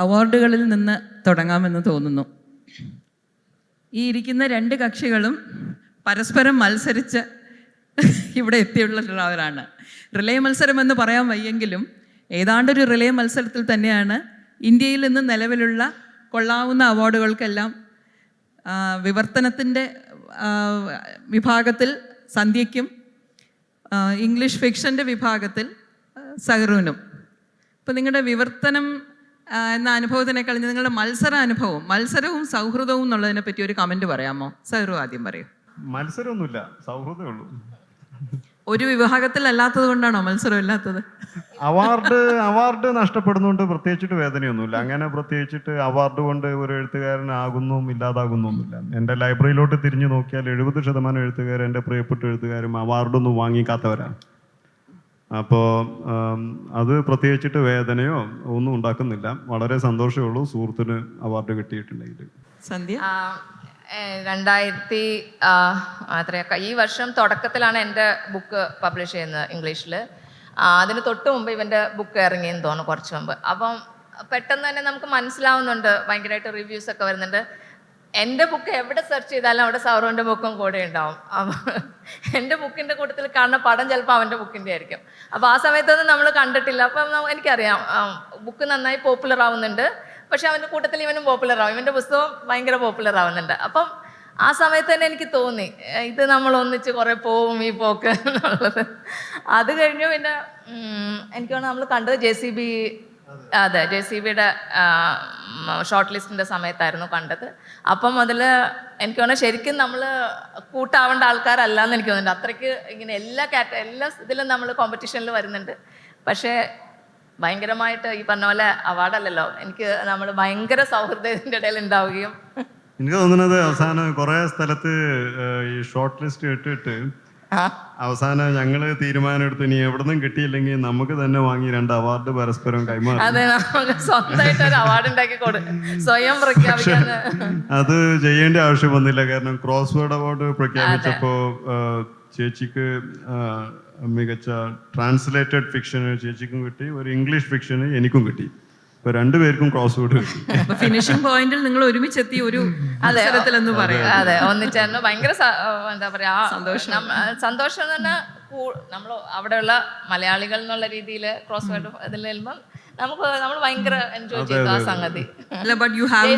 അവാർഡുകളിൽ നിന്ന് തുടങ്ങാമെന്ന് തോന്നുന്നു. ഈ ഇരിക്കുന്ന രണ്ട് കക്ഷികളും പരസ്പരം മത്സരിച്ച് ഇവിടെ എത്തിയുള്ളവരാണ്. റിലേ മത്സരം എന്ന് പറയാൻ വയ്യെങ്കിലും ഏതാണ്ടൊരു റിലേ മത്സരത്തിൽ തന്നെയാണ് ഇന്ത്യയിൽ നിന്ന് നിലവിലുള്ള കൊള്ളാവുന്ന അവാർഡുകൾക്കെല്ലാം വിവർത്തനത്തിൻ്റെ വിഭാഗത്തിൽ സന്ധ്യയ്ക്കും ഇംഗ്ലീഷ് ഫിക്ഷൻ്റെ വിഭാഗത്തിൽ സഹറൂനും. ഇപ്പോൾ നിങ്ങളുടെ വിവർത്തനം എന്ന അനുഭവത്തിനെ കഴിഞ്ഞ് നിങ്ങളുടെ മത്സരവും സൗഹൃദവും എന്നുള്ളതിനെ പറ്റി ഒരു കമൻറ്റ് പറയാമോ? സഹറു ആദ്യം പറയൂ. മത്സരമൊന്നുമില്ല, സൗഹൃദമേ ഉള്ളൂ. ഒരു വിഭാഗത്തിലല്ലാത്തത് കൊണ്ടാണോ മത്സരം ഇല്ലാത്തത്? അവാർഡ് നഷ്ടപ്പെടുന്നുണ്ട്, പ്രത്യേകിച്ചിട്ട് വേദനയൊന്നുമില്ല. അങ്ങനെ പ്രത്യേകിച്ചിട്ട് അവാർഡ് കൊണ്ട് ഒരു എഴുത്തുകാരനാകുന്നും ഇല്ലാതാകുന്നൊന്നുമില്ല. എൻ്റെ ലൈബ്രറിയിലോട്ട് തിരിഞ്ഞു നോക്കിയാൽ 70% എഴുത്തുകാർ, എൻ്റെ പ്രിയപ്പെട്ട എഴുത്തുകാരും അവാർഡൊന്നും വാങ്ങിക്കാത്തവരാണ്. അപ്പോൾ അത് പ്രത്യേകിച്ചിട്ട് വേദനയോ ഒന്നും ഉണ്ടാക്കുന്നില്ല. വളരെ സന്തോഷമേ ഉള്ളൂ സുഹൃത്തിന് അവാർഡ് കിട്ടിയിട്ടുണ്ടെങ്കിൽ. സന്ധ്യ, 2000 ഈ വർഷം തുടക്കത്തിലാണ് എൻ്റെ ബുക്ക് പബ്ലിഷ് ചെയ്യുന്നത് ഇംഗ്ലീഷിൽ. അതിന് തൊട്ട് മുമ്പ് ഇവൻ്റെ ബുക്ക് ഇറങ്ങിയെന്ന് തോന്നുന്നു, കുറച്ച് മുമ്പ്. അപ്പം പെട്ടെന്ന് തന്നെ നമുക്ക് മനസ്സിലാവുന്നുണ്ട്, ഭയങ്കരമായിട്ട് റിവ്യൂസ് ഒക്കെ വരുന്നുണ്ട്. എൻ്റെ ബുക്ക് എവിടെ സെർച്ച് ചെയ്താലും അവിടെ സൗറവിൻ്റെ ബുക്കും കൂടെ ഉണ്ടാവും. അപ്പം എൻ്റെ ബുക്കിൻ്റെ കൂട്ടത്തിൽ കാണുന്ന പടം ചിലപ്പോൾ അവൻ്റെ ബുക്കിൻ്റെ ആയിരിക്കും. അപ്പോൾ ആ സമയത്തൊന്നും നമ്മൾ കണ്ടിട്ടില്ല. അപ്പം എനിക്കറിയാം ബുക്ക് നന്നായി പോപ്പുലർ ആവുന്നുണ്ട്, പക്ഷെ അവൻ്റെ കൂട്ടത്തിൽ ഇവനും പോപ്പുലർ ആവും, ഇവൻ്റെ പുസ്തകം ഭയങ്കര പോപ്പുലർ ആവുന്നുണ്ട്. അപ്പം ആ സമയത്ത് തന്നെ എനിക്ക് തോന്നി ഇത് നമ്മൾ ഒന്നിച്ച് കുറേ പോവും ഈ പോക്ക് എന്നുള്ളത്. അത് കഴിഞ്ഞു പിന്നെ എനിക്ക് തോന്നുന്നു നമ്മൾ കണ്ടത് JCB, അതെ, JCBയുടെ ഷോർട്ട് ലിസ്റ്റിൻ്റെ സമയത്തായിരുന്നു കണ്ടത്. അപ്പം മുതൽ എനിക്ക് തോന്നുന്നു ശരിക്കും നമ്മൾ കൂട്ടാവേണ്ട ആൾക്കാരല്ലാന്ന് എനിക്ക് തോന്നുന്നുണ്ട്. അത്രയ്ക്ക് ഇങ്ങനെ എല്ലാ ഇതിലും നമ്മൾ കോമ്പറ്റീഷനിൽ വരുന്നുണ്ട്. പക്ഷേ ഭയങ്കരമായിട്ട് ഈ പറഞ്ഞ പോലെ അവാർഡല്ലല്ലോ, എനിക്ക് നമ്മൾ ഭയങ്കര സൗഹൃദത്തിൻ്റെ ഇടയിൽ ഉണ്ടാവുകയും. എനിക്ക് തോന്നുന്നത് അവസാനം കുറേ സ്ഥലത്ത് ഈ ഷോർട്ട് ലിസ്റ്റ് ഇട്ടിട്ട് അവസാനം ഞങ്ങള് തീരുമാനമെടുത്ത് ഇനി എവിടുന്നും കിട്ടിയില്ലെങ്കിൽ നമുക്ക് തന്നെ വാങ്ങി 2 അവാർഡ് പരസ്പരം കൈമാറി. അതെ, നമുക്ക് സ്വന്തമായിട്ട് ഒരു അവാർഡ് ഉണ്ടാക്കി സ്വയം പ്രഖ്യാപിക്കാൻ അത് ചെയ്യേണ്ട ആവശ്യം വന്നില്ല. കാരണം ക്രോസ് വേർഡ് അവാർഡ് പ്രഖ്യാപിച്ചപ്പോ ചേച്ചിക്ക് മികച്ച ട്രാൻസ്ലേറ്റഡ് ഫിക്ഷന് ചേച്ചിക്കും കിട്ടി, ഒരു ഇംഗ്ലീഷ് ഫിക്ഷന് എനിക്കും കിട്ടി. ഇപ്പൊ 2 പേർക്കും ക്രോസ് വേർഡ് കിട്ടി. ഫിനിഷിംഗ് പോയിന്റിൽ നിങ്ങൾ ഒരുമിച്ചെത്തി ഒരു അവസരത്തിലെന്ന് പറയാം. അതെ, ഒന്നിച്ചായിരുന്നു. ഭയങ്കര എന്താ പറയാ സന്തോഷം എന്ന് പറഞ്ഞാൽ നമ്മൾ അവിടെയുള്ള മലയാളികൾ എന്നുള്ള രീതിയിൽ ക്രോസ് വേർഡ് ഇതിൽ വരുമ്പോൾ നമ്മൾ ഭയങ്കര എൻജോയ് ചെയ്തു ആ സംഗതി. But you have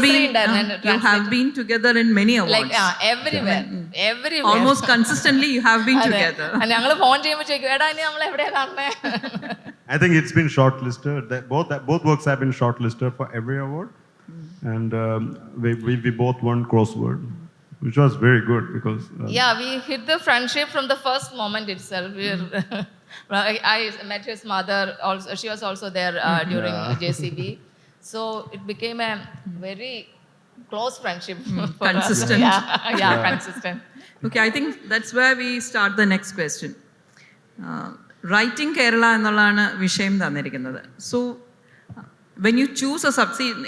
been together in many awards. Like everywhere. Almost consistently you have been together. ഞങ്ങൾ ഫോൺ ചെയ്യുമ്പോൾ ചോദിക്കും, എടാ ഇനി നമ്മൾ എവിടെയാ കാണണേ? I think it's been shortlisted. Both works have been shortlisted for every award, and we both won crossword, which was very good because we hit the friendship from the first moment itself. I met his mother also. She was also there during JCB, so it became a very close friendship. Consistent. Consistent. Okay, I think that's where we start the next question. Writing Kerala എന്നുള്ളതാണ് വിഷയം തന്നിരിക്കുന്നത്. So when you choose A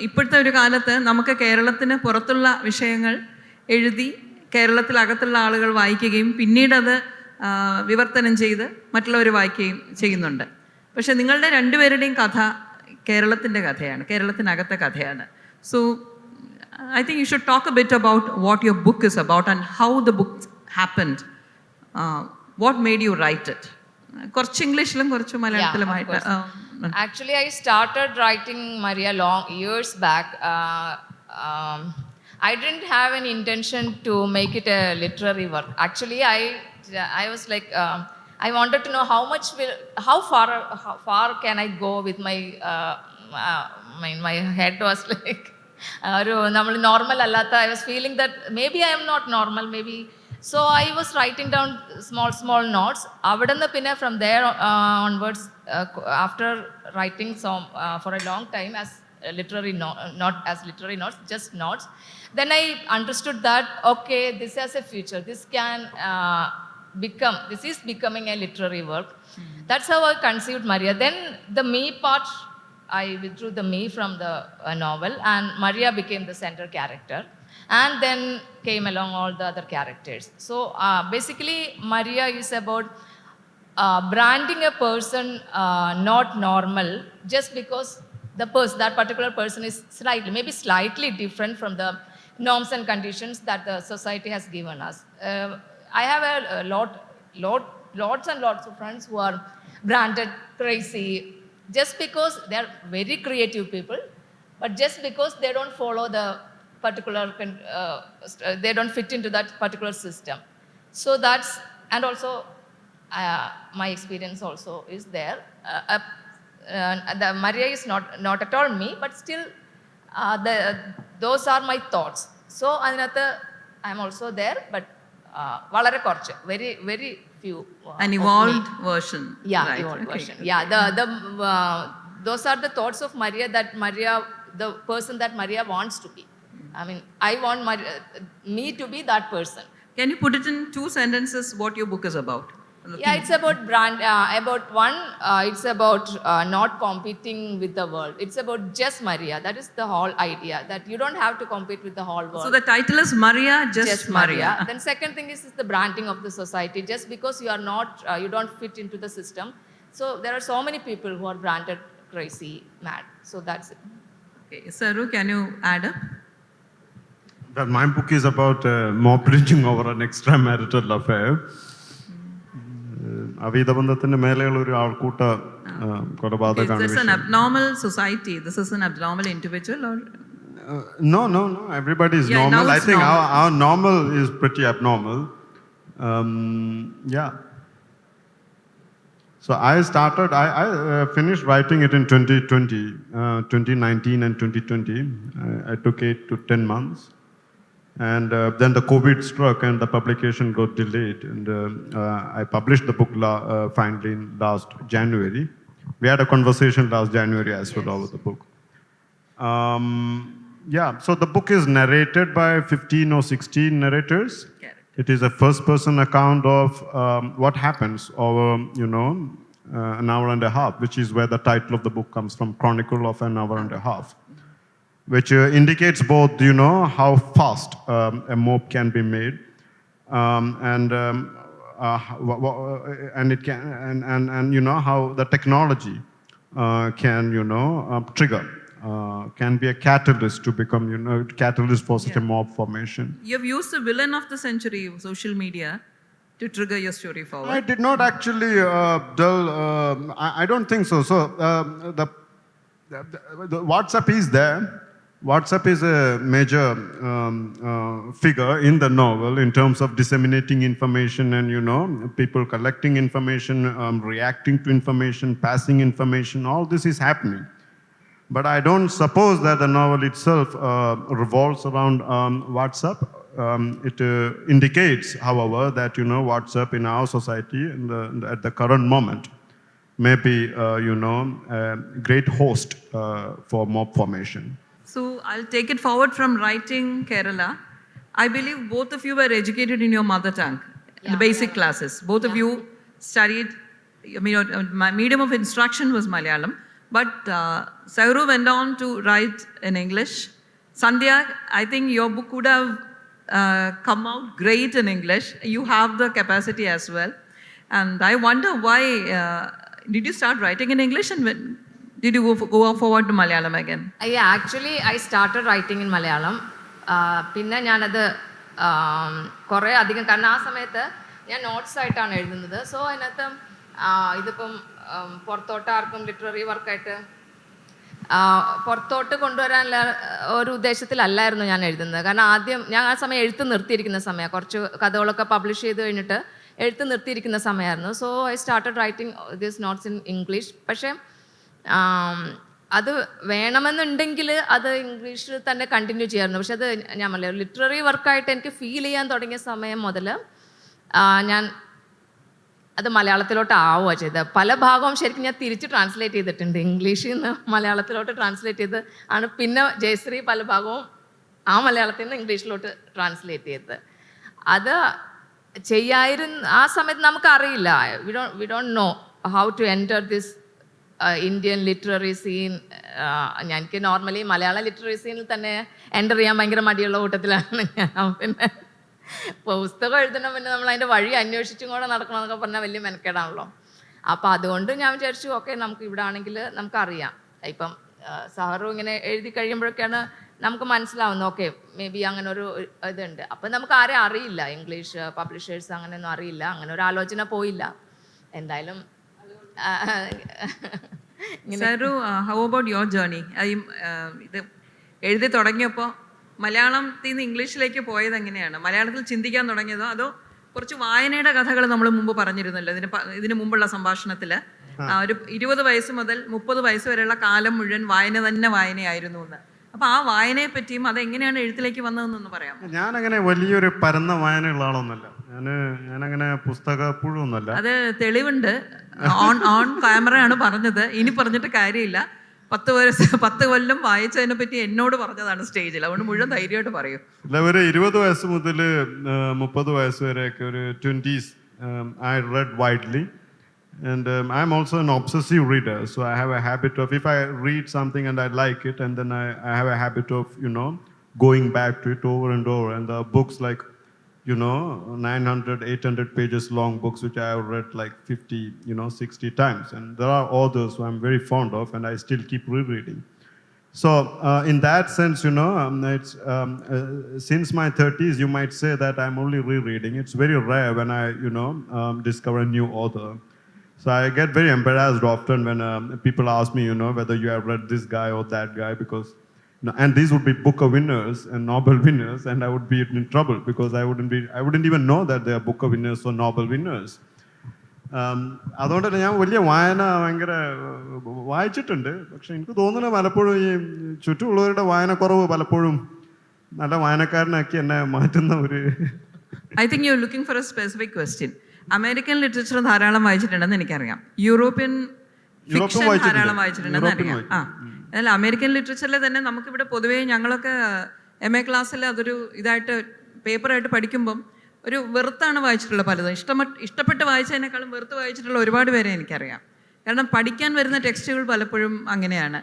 ഇപ്പോഴത്തെ ഒരു കാലത്ത് നമുക്ക് കേരളത്തിന് പുറത്തുള്ള വിഷയങ്ങൾ എഴുതി കേരളത്തിലകത്തുള്ള ആളുകൾ വായിക്കുകയും പിന്നീടത് വിവർത്തനം ചെയ്ത് മറ്റുള്ളവർ വായിക്കുകയും ചെയ്യുന്നുണ്ട്. പക്ഷേ നിങ്ങളുടെ രണ്ടുപേരുടെയും കഥ കേരളത്തിൻ്റെ കഥയാണ്, കേരളത്തിനകത്തെ കഥയാണ്. So I think you should talk a bit about what your book is about and how the book happened. What made you write it? കുറച്ച് ഇംഗ്ലീഷിലും കുറച്ച് മലയാളത്തിലുമായിട്ട്. Actually, I started writing Maria years back. I didn't have an intention to make it a literary work. Actually, I was like, I wanted to know how far can I go with my head was like, നമ്മൾ normal അല്ലാത്ത. I was feeling that maybe I am not normal, maybe. So I was writing down small notes. Avidanna pinna from there onwards, after writing some for a long time as literary not as literary notes, just notes, then I understood that okay, this has a future. This is becoming a literary work. That's how I conceived Maria. Then the me part, I withdrew the me from the novel, and Maria became the center character. And then came along all the other characters. So basically Maria is about branding a person not normal just because that particular person is maybe slightly different from the norms and conditions that the society has given us. I have lots and lots of friends who are branded crazy just because they are very creative people, but just because they don't follow the particular, they don't fit into that particular system. So that's, and also my experience also is there. The Maria is not at all me, but still those are my thoughts. So അതിനകത്ത് I am also there, but വളരെ കുറച്ച്, very few. An evolved version. Yeah, right? evolved Okay. version. Yeah, those are the thoughts of Maria, the person that Maria wants to be. I mean, I want me to be that person. Can you put it in 2 sentences what your book is about? Yeah, it's about it's about not competing with the world. It's about just Maria. That is the whole idea, that you don't have to compete with the whole world. So the title is Maria, just Maria. Then second thing is the branding of the society. Just because you are not, you don't fit into the system. So there are so many people who are branded crazy, mad. So that's it. Okay. Saru, can you add up? Well, my book is about mob lynching over an extramarital affair. അവീതബന്ധത്തിന്റെ മേലെയുള്ള ഒരു ആൾക്കൂട്ട കൊലപാതകമാണ്. Is this an abnormal society? This is an abnormal individual, or? No. Everybody is Yeah, normal. now I it's think normal. our normal is pretty abnormal. Yeah. So I finished writing it in 2020, 2019 and 2020. I took 8 to 10 months. And then the COVID struck and the publication got delayed. And I published the book finally last January. We had a conversation last January as well over the book. Yeah, so the book is narrated by 15 or 16 narrators. It is a first-person account of what happens over, an hour and a half, which is where the title of the book comes from, Chronicle of an Hour and a Half, which indicates both, how fast a mob can be made, and it can, and how the technology can, trigger, can be a catalyst to become, catalyst for such a mob formation. You've used the villain of the century, social media, to trigger your story forward. I did not actually I don't think so. So the WhatsApp is there. WhatsApp is a major figure in the novel in terms of disseminating information and, people collecting information, reacting to information, passing information. All this is happening. But I don't suppose that the novel itself revolves around WhatsApp. It indicates, however, that, WhatsApp in our society at the current moment may be, a great host for mob formation. So I'll take it forward from writing Kerala. I believe both of you were educated in your mother tongue, in the basic classes. Both of you studied, my medium of instruction was Malayalam. But Sauru went on to write in English. Sandhya, I think your book would have come out great in English. You have the capacity as well. And I wonder why, did you start writing in English, and when did you go forward to Malayalam again? Yeah, actually I started writing in Malayalam. പിന്നെ ഞാനത് കുറേ അധികം, കാരണം ആ സമയത്ത് ഞാൻ notes ആയിട്ടാണ് എഴുതുന്നത്. സോ അതിനകത്ത് ഇതിപ്പം പുറത്തോട്ട് ആർക്കും ലിറ്റററി വർക്കായിട്ട് പുറത്തോട്ട് കൊണ്ടുവരാനുള്ള ഒരു ഉദ്ദേശത്തിലല്ലായിരുന്നു ഞാൻ എഴുതുന്നത്. കാരണം ആദ്യം ഞാൻ ആ സമയം എഴുത്ത് നിർത്തിയിരിക്കുന്ന സമയമാണ്, കുറച്ച് കഥകളൊക്കെ പബ്ലിഷ് ചെയ്ത് കഴിഞ്ഞിട്ട് എഴുത്ത് നിർത്തിയിരിക്കുന്ന സമയമായിരുന്നു. So I started writing these notes in English. പക്ഷേ അത് വേണമെന്നുണ്ടെങ്കിൽ അത് ഇംഗ്ലീഷിൽ തന്നെ കണ്ടിന്യൂ ചെയ്യാമായിരുന്നു. പക്ഷെ അത് ഞാൻ പറയാം, ലിറ്റററി വർക്കായിട്ട് എനിക്ക് ഫീൽ ചെയ്യാൻ തുടങ്ങിയ സമയം മുതൽ ഞാൻ അത് മലയാളത്തിലോട്ട് ആവുക ചെയ്തത്. പല ഭാഗവും ശരിക്കും ഞാൻ തിരിച്ച് ട്രാൻസ്ലേറ്റ് ചെയ്തിട്ടുണ്ട്, ഇംഗ്ലീഷിൽ നിന്ന് മലയാളത്തിലോട്ട് ട്രാൻസ്ലേറ്റ് ചെയ്ത് ആണ് പിന്നെ ജയശ്രീ പല ഭാഗവും ആ മലയാളത്തിൽ നിന്ന് ഇംഗ്ലീഷിലോട്ട് ട്രാൻസ്ലേറ്റ് ചെയ്തത്. അത് ആ സമയത്ത് നമുക്കറിയില്ല, we don't know how to enter this Indian literary scene. എനിക്ക് നോർമലി മലയാളം ലിറ്റററി സീനിൽ തന്നെ എൻ്റർ ചെയ്യാൻ ഭയങ്കര മടിയുള്ള കൂട്ടത്തിലാണ് ഞാൻ. പിന്നെ പുസ്തകം എഴുതണം, പിന്നെ നമ്മൾ അതിൻ്റെ വഴി അന്വേഷിച്ചും കൂടെ നടക്കണമെന്നൊക്കെ പറഞ്ഞാൽ വലിയ മെനക്കേടാണല്ലോ. അപ്പോൾ അതുകൊണ്ട് ഞാൻ വിചാരിച്ചു, ഓക്കെ നമുക്ക് ഇവിടെ ആണെങ്കിൽ നമുക്കറിയാം, ഇപ്പം സാറും ഇങ്ങനെ എഴുതി കഴിയുമ്പോഴൊക്കെയാണ് നമുക്ക് മനസ്സിലാവുന്നത് ഓക്കെ മേ ബി അങ്ങനെ ഒരു ഇതുണ്ട്. അപ്പം നമുക്ക് ആരെയും അറിയില്ല, ഇംഗ്ലീഷ് പബ്ലിഷേഴ്സ് അങ്ങനെയൊന്നും അറിയില്ല, അങ്ങനെ ഒരു ആലോചന പോയില്ല. എന്തായാലും sir, how about your journey? ഇത് എഴുതി തുടങ്ങിയപ്പോൾ മലയാളത്തിൽ നിന്ന് ഇംഗ്ലീഷിലേക്ക് പോയത് എങ്ങനെയാണ്? മലയാളത്തിൽ ചിന്തിക്കാൻ തുടങ്ങിയതോ അതോ കുറച്ച് വായനയുടെ കഥകൾ നമ്മൾ മുമ്പ് പറഞ്ഞിരുന്നല്ലോ ഇതിന് മുമ്പുള്ള സംഭാഷണത്തിൽ, ഒരു 20 വയസ്സ് മുതൽ 30 വയസ്സ് വരെയുള്ള കാലം മുഴുവൻ വായന തന്നെ വായനയായിരുന്നു എന്ന്. അപ്പൊ ആ വായനയെ പറ്റിയും അതെങ്ങനെയാണ് എഴുത്തിലേക്ക് വന്നതെന്നൊന്ന് പറയാം. ഞാനങ്ങനെ വലിയൊരു പരന്ന വായനയുള്ള ആളൊന്നുമല്ല. ഞാനങ്ങനെ പുസ്തക പുഴുവൊന്നുമല്ല. അത് തെളിവുണ്ട്, ഓൺ ക്യാമറയാണ് പറഞ്ഞത്, ഇനി പറഞ്ഞിട്ട് കാര്യമില്ല. 10 കൊല്ലം വായിച്ചതിനെ പറ്റി എന്നോട് പറഞ്ഞതാണ് സ്റ്റേജിൽ, അതുകൊണ്ട് മുഴുവൻ ധൈര്യമായിട്ട് പറയും. ഒരു 20 വയസ്സ് മുതൽ 30 വയസ്സ് വരെയൊക്കെ ഒരു 20s I read widely. And I'm also an obsessive reader, so I have a habit of, if I read something and I like it, and then I have a habit of, going back to it over and over. And the books like, 900, 800 pages long books, which I have read like 50, 60 times. And there are authors who I'm very fond of, and I still keep rereading. So in that sense, it's since my 30s, you might say that I'm only rereading. It's very rare when I, discover a new author. So I get very embarrassed often when people ask me, whether you have read this guy or that guy, because, and these would be Booker winners and Nobel winners, and I would be in trouble because I wouldn't even know that they are Booker winners or Nobel winners. അതുകൊണ്ട് തന്നെ ഞാൻ വലിയ വായന ഭയങ്കര വായിച്ചിട്ടുണ്ട്. പക്ഷെ എനിക്ക് തോന്നുന്നത് പലപ്പോഴും ഈ ചുറ്റുമുള്ളവരുടെ വായനക്കുറവ് പലപ്പോഴും നല്ല വായനക്കാരനാക്കി എന്നെ മാറ്റുന്ന ഒരു. I think you are looking for A specific question. American literature ധാരാളം വായിച്ചിട്ടുണ്ടെന്ന് എനിക്കറിയാം, യൂറോപ്യൻ ഫിക്ഷൻ ധാരാളം വായിച്ചിട്ടുണ്ടെന്ന് അറിയാം. അല്ല, അമേരിക്കൻ ലിറ്ററേച്ചറിൽ തന്നെ നമുക്കിവിടെ പൊതുവേ ഞങ്ങളൊക്കെ MA ക്ലാസ്സിൽ അതൊരു ഇതായിട്ട് പേപ്പറായിട്ട് പഠിക്കുമ്പം ഒരു വെറുത്താണ് വായിച്ചിട്ടുള്ള പലതും. ഇഷ്ടപ്പെട്ട് വായിച്ചതിനേക്കാളും വെറുത്ത് വായിച്ചിട്ടുള്ള ഒരുപാട് പേരെ എനിക്കറിയാം. കാരണം പഠിക്കാൻ വരുന്ന ടെക്സ്റ്റുകൾ പലപ്പോഴും അങ്ങനെയാണ്.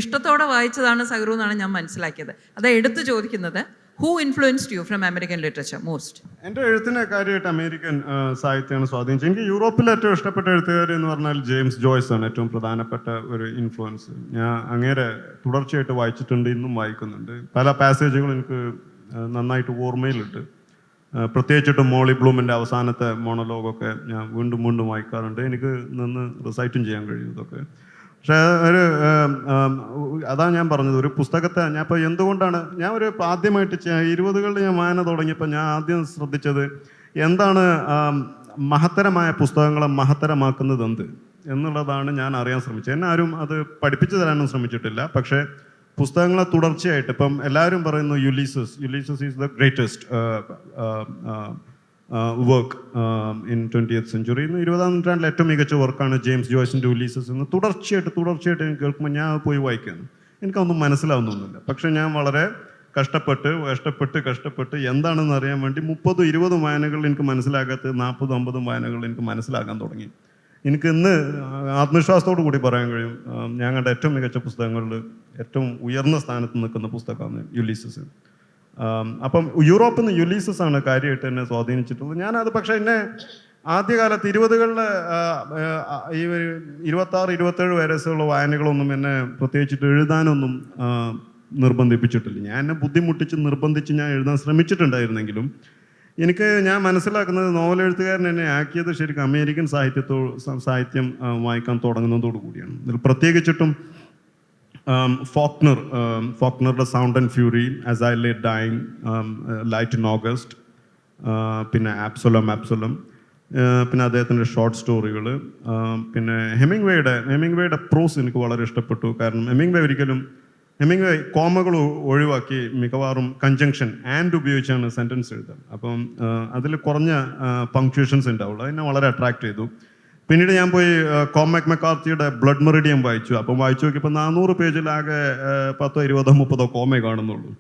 ഇഷ്ടത്തോടെ വായിച്ചതാണ് സഹറു എന്നാണ് ഞാൻ മനസ്സിലാക്കിയത്. അത് എടുത്തു ചോദിക്കുന്നത്, who influenced you from American literature most? എൻ്റെ എഴുത്തിനെ കാര്യമായിട്ട് അമേരിക്കൻ സാഹിത്യമാണ് സ്വാധീനിച്ചത്. എനിക്ക് യൂറോപ്പിൽ ഏറ്റവും ഇഷ്ടപ്പെട്ട എഴുത്തുകാർ എന്ന് പറഞ്ഞാൽ ജെയിംസ് ജോയ്സ് ആണ് ഏറ്റവും പ്രധാനപ്പെട്ട ഒരു ഇൻഫ്ലുവൻസ്. ഞാൻ അങ്ങേരെ തുടർച്ചയായിട്ട് വായിച്ചിട്ടുണ്ട്, ഇന്നും വായിക്കുന്നുണ്ട്. പല പാസേജുകളും എനിക്ക് നന്നായിട്ട് ഓർമ്മയിലുണ്ട്. പ്രത്യേകിച്ചിട്ട് മോളി ബ്ലൂമിൻ്റെ അവസാനത്തെ മോണലോഗൊക്കെ ഞാൻ വീണ്ടും വീണ്ടും വായിക്കാറുണ്ട്. എനിക്ക് നിന്ന് റിസൈറ്റും ചെയ്യാൻ കഴിയും ഇതൊക്കെ. പക്ഷേ അതാ ഞാൻ പറഞ്ഞത്, ഒരു പുസ്തകത്തെ ഞാൻ ഇപ്പോൾ എന്തുകൊണ്ടാണ് ഞാൻ ഒരു ആദ്യമായിട്ട് 20കളിൽ ഞാൻ വായന തുടങ്ങിയപ്പോൾ ഞാൻ ആദ്യം ശ്രദ്ധിച്ചത് എന്താണ് മഹത്തരമായ പുസ്തകങ്ങളെ മഹത്തരമാക്കുന്നത് എന്നുള്ളതാണ് ഞാൻ അറിയാൻ ശ്രമിച്ചത്. എന്നെ ആരും അത് പഠിപ്പിച്ചു തരാനൊന്നും ശ്രമിച്ചിട്ടില്ല. പക്ഷേ പുസ്തകങ്ങളെ തുടർച്ചയായിട്ട്, ഇപ്പം എല്ലാവരും പറയുന്നു Ulysses is the greatest work in 20th century. 20ാം നൂറ്റാണ്ടിലെ ഏറ്റവും മികച്ച വർക്കാണ് ജെയിംസ് ജോയ്സിൻ്റെ ഉലീസസ് എന്ന് തുടർച്ചയായിട്ട് എനിക്ക് കേൾക്കുമ്പോൾ ഞാൻ പോയി വായിക്കുകയാണ്. എനിക്കൊന്നും മനസ്സിലാവുന്നൊന്നുമില്ല. പക്ഷേ ഞാൻ വളരെ കഷ്ടപ്പെട്ട് എന്താണെന്ന് അറിയാൻ വേണ്ടി 30-20 വായനകൾ എനിക്ക് മനസ്സിലാകാത്ത 40-50 വായനകൾ എനിക്ക് മനസ്സിലാക്കാൻ തുടങ്ങി. എനിക്ക് ഇന്ന് ആത്മവിശ്വാസത്തോടു കൂടി പറയാൻ കഴിയും, ഞാൻ കണ്ട ഏറ്റവും മികച്ച പുസ്തകങ്ങളിൽ ഏറ്റവും ഉയർന്ന സ്ഥാനത്ത് നിൽക്കുന്ന പുസ്തകമാണ് യുലീസസ്. അപ്പം യൂറോപ്പിൽ നിന്ന് യുലീസസ് ആണ് കാര്യമായിട്ട് എന്നെ സ്വാധീനിച്ചിട്ടുള്ളത്. ഞാനത് പക്ഷേ എന്നെ ആദ്യകാലത്ത് 20കളിലെ ഈ 26-27 വയസ്സുള്ള വായനകളൊന്നും എന്നെ പ്രത്യേകിച്ചിട്ട് എഴുതാനൊന്നും നിർബന്ധിപ്പിച്ചിട്ടില്ല. ഞാൻ എന്നെ നിർബന്ധിച്ച് ഞാൻ എഴുതാൻ ശ്രമിച്ചിട്ടുണ്ടായിരുന്നെങ്കിലും ഞാൻ മനസ്സിലാക്കുന്നത് നോവലെഴുത്തുകാരൻ എന്നെ ആക്കിയത് ശരിക്കും അമേരിക്കൻ സാഹിത്യം വായിക്കാൻ തുടങ്ങുന്നതോടു കൂടിയാണ്. ഇതിൽ പ്രത്യേകിച്ചിട്ടും ഫോക്നറുടെ sound and fury, as I lay dying, light in August, പിന്നെ ആബ്സലം, പിന്നെ അദ്ദേഹത്തിൻ്റെ ഷോർട്ട് സ്റ്റോറികൾ, പിന്നെ ഹെമിംഗ്വേയുടെ പ്രോസ് എനിക്ക് വളരെ ഇഷ്ടപ്പെട്ടു. കാരണം ഹെമിംഗ്വേ കോമകൾ ഒഴിവാക്കി മിക്കവാറും കൺജങ്ഷൻ ആൻഡ് ഉപയോഗിച്ചാണ് സെൻറ്റൻസ് എഴുതുക. അപ്പം അതിൽ കുറഞ്ഞ പങ്ക്ച്വേഷൻസ് ഉണ്ടാവുള്ളൂ. അതിനെ വളരെ അട്രാക്ട് ചെയ്തു. പിന്നീട് ഞാൻ പോയി കോർമാക് മെക്കാർത്തിയുടെ ബ്ലഡ് മെറിഡിയം വായിച്ചു. അപ്പം വായിച്ചു നോക്കിയപ്പോൾ 400 പേജിലാകെ 10-20-30 കോമേ കാണുന്നുള്ളൂ.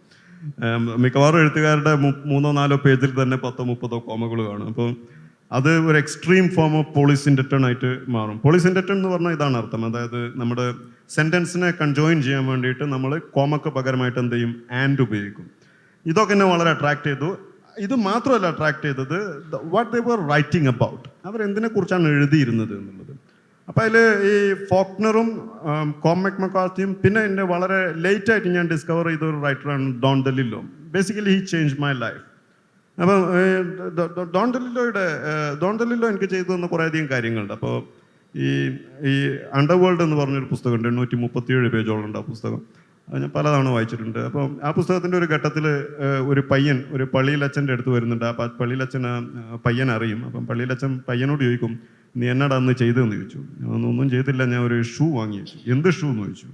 മിക്കവാറും എഴുത്തുകാരുടെ 3-4 പേജിൽ തന്നെ 10-30 കോമകൾ കാണും. അപ്പം അത് ഒരു എക്സ്ട്രീം ഫോം ഓഫ് പോളിസിൻഡറ്റൺ ആയിട്ട് മാറും. പോളിസിൻഡറ്റൺ എന്ന് പറഞ്ഞാൽ ഇതാണ് അർത്ഥം. അതായത് നമ്മുടെ സെൻറ്റൻസിനെ കൺജോയിൻ ചെയ്യാൻ വേണ്ടിയിട്ട് നമ്മൾ കോമക്ക് പകരമായിട്ട് എന്ത് ചെയ്യും, ആൻഡ് ഉപയോഗിക്കും. ഇതൊക്കെ എന്നെ വളരെ അട്രാക്ട് ചെയ്തു. ഇത് മാത്രമല്ല അട്രാക്ട് ചെയ്തത്, what they were writing about, അവരെന്തിനെ കുറിച്ചാണ് എഴുതിയിരുന്നത് എന്നുള്ളത്. അപ്പോൾ അതിൽ ഈ ഫോക്നറും കോർമാക് മക്കാർത്തിയും പിന്നെ എൻ്റെ വളരെ ലേറ്റായിട്ട് ഞാൻ ഡിസ്കവർ ചെയ്ത ഒരു റൈറ്ററാണ് Don DeLillo. Basically he change my life. അപ്പം ഡോൺ ഡെലില്ലോ എനിക്ക് ചെയ്തു തന്ന കുറേയധികം കാര്യങ്ങളുണ്ട്. അപ്പോൾ ഈ അണ്ടർവേൾഡ് എന്ന് പറഞ്ഞൊരു പുസ്തകമുണ്ട്, 837 പേജോളം ആ പുസ്തകം. അത് ഞാൻ പലതവണ വായിച്ചിട്ടുണ്ട്. അപ്പം ആ പുസ്തകത്തിൻ്റെ ഒരു ഘട്ടത്തിൽ ഒരു പയ്യൻ ഒരു പള്ളിയിലച്ഛൻ്റെ അടുത്ത് വരുന്നുണ്ട്. ആ പള്ളിയിലച്ഛൻ പയ്യൻ അറിയും. അപ്പം പള്ളിയിലച്ഛൻ പയ്യനോട് ചോദിക്കും, നീ എന്നടാ അന്ന് ചെയ്തതെന്ന് ചോദിച്ചു. ഒന്നും ചെയ്തില്ല, ഞാൻ ഒരു ഷൂ വാങ്ങി വെച്ചു. എന്ത് ഷൂ എന്ന് ചോദിച്ചു.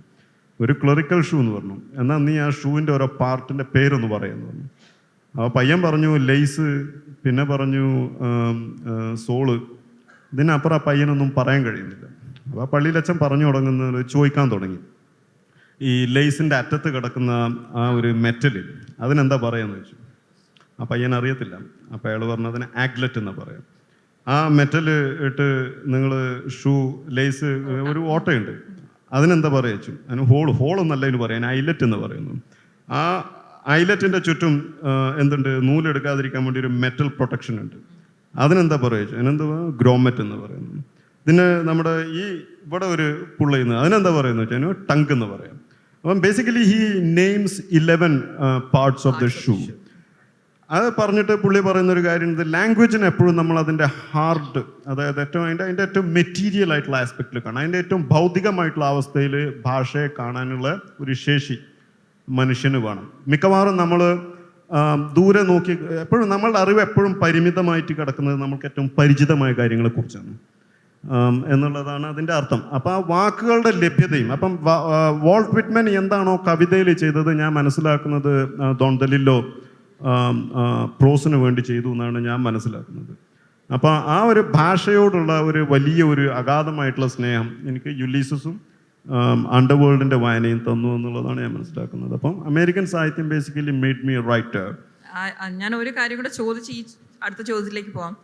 ഒരു ക്ലറിക്കൽ ഷൂ എന്ന് പറഞ്ഞു. എന്നാൽ നീ ആ ഷൂവിൻ്റെ ഓരോ പാർട്ടിൻ്റെ പേരൊന്ന് പറയുമെന്ന് പറഞ്ഞു. അപ്പോൾ പയ്യൻ പറഞ്ഞു ലെയ്സ്, പിന്നെ പറഞ്ഞു സോള്. ഇതിനപ്പുറം ആ പയ്യനൊന്നും പറയാൻ കഴിയുന്നില്ല. അപ്പോൾ ആ പള്ളിയിലച്ഛൻ പറഞ്ഞു തുടങ്ങുന്നത് ചോദിക്കാൻ തുടങ്ങി, ഈ ലെയ്സിൻ്റെ അറ്റത്ത് കിടക്കുന്ന ആ ഒരു മെറ്റൽ അതിനെന്താ പറയാന്ന് ചോദിച്ചു. ആ പയ്യൻ അറിയത്തില്ല. അപ്പോൾ അയാൾ പറഞ്ഞു അതിന് ആഗ്ലെറ്റ് എന്നാ പറയാം. ആ മെറ്റൽ ഇട്ട് നിങ്ങൾ ഷൂ ലെയ്സ് ഒരു ഓട്ടയുണ്ട്, അതിനെന്താ പറയുക വെച്ചു. അതിന് ഹോളൊന്നല്ല ഇതിന് പറയാം, ഐലറ്റ് എന്ന് പറയുന്നു. ആ ഐലറ്റിൻ്റെ ചുറ്റും എന്തുണ്ട്, നൂലെടുക്കാതിരിക്കാൻ വേണ്ടി ഒരു മെറ്റൽ പ്രൊട്ടക്ഷൻ ഉണ്ട്. അതിനെന്താ പറയുക വെച്ചു. അതിനെന്താ ഗ്രോമെറ്റ് എന്ന് പറയുന്നു. ഇതിന് നമ്മുടെ ഈ ഇവിടെ ഒരു പുള്ളിന്ന് അതിനെന്താ പറയുന്നത് വെച്ചാൽ അതിന് ടങ്ക് എന്ന് പറയാം. അപ്പം basically he names 11 parts of the shoe. അത് പറഞ്ഞിട്ട് പുള്ളി പറയുന്നൊരു കാര്യം, ലാംഗ്വേജിന് എപ്പോഴും നമ്മൾ അതിൻ്റെ ഹാർഡ്, അതായത് അതിൻ്റെ ഏറ്റവും മെറ്റീരിയൽ ആയിട്ടുള്ള ആസ്പെക്റ്റിൽ കാണാം. അതിൻ്റെ ഏറ്റവും ഭൗതികമായിട്ടുള്ള അവസ്ഥയിൽ ഭാഷയെ കാണാനുള്ള ഒരു ശേഷി മനുഷ്യന് വേണം. മിക്കവാറും നമ്മൾ ദൂരെ നോക്കി എപ്പോഴും നമ്മളുടെ അറിവ് എപ്പോഴും പരിമിതമായിട്ട് കിടക്കുന്നത് നമുക്ക് ഏറ്റവും പരിചിതമായ കാര്യങ്ങളെക്കുറിച്ചാണ് എന്നുള്ളതാണ് അതിൻ്റെ അർത്ഥം. അപ്പം ആ വാക്കുകളുടെ ലഭ്യതയും, അപ്പം വാൾട്ട് വിറ്റ്മാൻ എന്താണോ കവിതയിൽ ചെയ്തത് ഞാൻ മനസ്സിലാക്കുന്നത് ഡോൺ ഡെലില്ലോ പ്രോസിന് വേണ്ടി ചെയ്തു എന്നാണ് ഞാൻ മനസ്സിലാക്കുന്നത്. അപ്പോൾ ആ ഒരു ഭാഷയോടുള്ള ഒരു വലിയ ഒരു അഗാധമായിട്ടുള്ള സ്നേഹം എനിക്ക് യുലീസസും അണ്ടർവേൾഡിൻ്റെ വായനയും തന്നു എന്നുള്ളതാണ് ഞാൻ മനസ്സിലാക്കുന്നത്. അപ്പം അമേരിക്കൻ സാഹിത്യം ബേസിക്കലി മെയ്ഡ് മീ റൈറ്റർ. ഞാൻ ഒരു കാര്യം കൂടെ ചോദിച്ച് ഈ അടുത്ത ചോദ്യത്തിലേക്ക് പോവാം.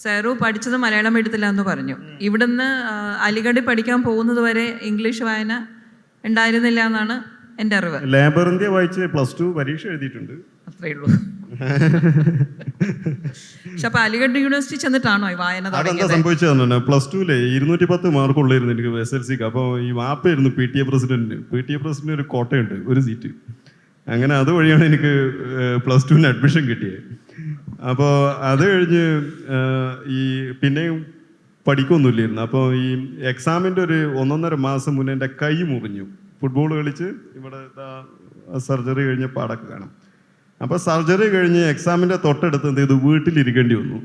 സൈറു പഠിച്ചത് മലയാളം എഴുത്തില്ല എന്ന് പറഞ്ഞു. ഇവിടുന്ന് അലിഗഡിൽ പഠിക്കാൻ പോകുന്നത് വരെ ഇംഗ്ലീഷ് വായന ഉണ്ടായിരുന്നില്ല എന്നാണ് എൻ്റെ അറിവ്. ലേബർ ഇന്ത്യ വായിച്ച് +2 പരീക്ഷ എഴുതിയിട്ടുണ്ട്, അത്രേ ഉള്ളൂ. പക്ഷെ അപ്പൊ അലിഗഡ് യൂണിവേഴ്സിറ്റി ചെന്നിട്ടാണോ ഈ വായന അതെന്താ തുടങ്ങിയത്? സംഭവിച്ചതെന്ന് +2 210 മാർക്കുള്ളായിരുന്നു എനിക്ക് SLC. അപ്പോൾ ഈ വാപ്പയായിരുന്നു PTA പ്രസിഡന്റ്. PTA പ്രസിഡന്റ് ഒരു കോട്ടയുണ്ട്, ഒരു സീറ്റ്. അങ്ങനെ അതുവഴിയാണ് എനിക്ക് +2 അഡ്മിഷൻ കിട്ടിയത്. അപ്പോൾ അത് കഴിഞ്ഞ് ഈ പിന്നെയും പഠിക്കൊന്നുമില്ലായിരുന്നു. അപ്പോൾ ഈ എക്സാമിൻ്റെ ഒരു 1.5 മാസം മുന്നേ എൻ്റെ കൈ മുറിഞ്ഞു. ഫുട്ബോൾ കളിച്ച് ഇവിടെ സർജറി കഴിഞ്ഞ പാടൊക്കെ കാണാം. അപ്പോൾ സർജറി കഴിഞ്ഞ് എക്സാമിൻ്റെ തൊട്ടടുത്ത് എന്ത് ചെയ്തു, വീട്ടിലിരിക്കേണ്ടി വന്നു.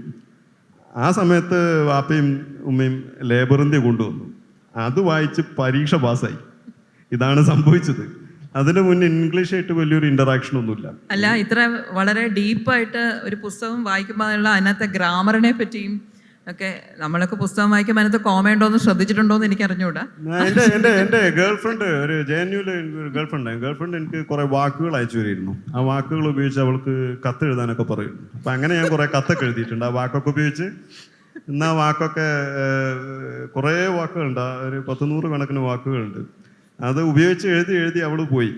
ആ സമയത്ത് വാപ്പയും ഉമ്മയും ലേബർ ഇന്ത്യ കൊണ്ടുവന്നു. അത് വായിച്ച് പരീക്ഷ പാസ്സായി. ഇതാണ് സംഭവിച്ചത്. അതിന് മുന്നേ ഇംഗ്ലീഷായിട്ട് വലിയൊരു ഇന്ററാക്ഷൻ ഒന്നുമില്ല. അല്ല, ഇത്ര വളരെ ഡീപ്പായിട്ട് ഒരു പുസ്തകം വായിക്കുമ്പോൾ അതിനകത്തെ ഗ്രാമറിനെ പറ്റിയും ഒക്കെ നമ്മളൊക്കെ പുസ്തകം വായിക്കുമ്പോൾ അതിനകത്ത് കോമ ഉണ്ടോ എന്ന് ശ്രദ്ധിച്ചിട്ടുണ്ടോ എന്ന് എനിക്ക് അറിഞ്ഞുകൂടാ. എൻ്റെ ഗേൾഫ്രണ്ട്, ഒരു JNUവിലെ ഒരു ഗേൾഫ്രണ്ട് എനിക്ക് കുറെ വാക്കുകൾ അയച്ചു തരുമായിരുന്നു. ആ വാക്കുകൾ ഉപയോഗിച്ച് അവൾക്ക് കത്ത് എഴുതാനൊക്കെ പറയും. അപ്പം അങ്ങനെ ഞാൻ കുറെ കത്തൊക്കെ എഴുതിയിട്ടുണ്ട് ആ വാക്കൊക്കെ ഉപയോഗിച്ച്. ഇന്ന് ആ വാക്കൊക്കെ കുറേ വാക്കുകളുണ്ട്, ഒരു 100 കണക്കിന് വാക്കുകളുണ്ട്. അത് ഉപയോഗിച്ച് എഴുതി അവള് പോയി.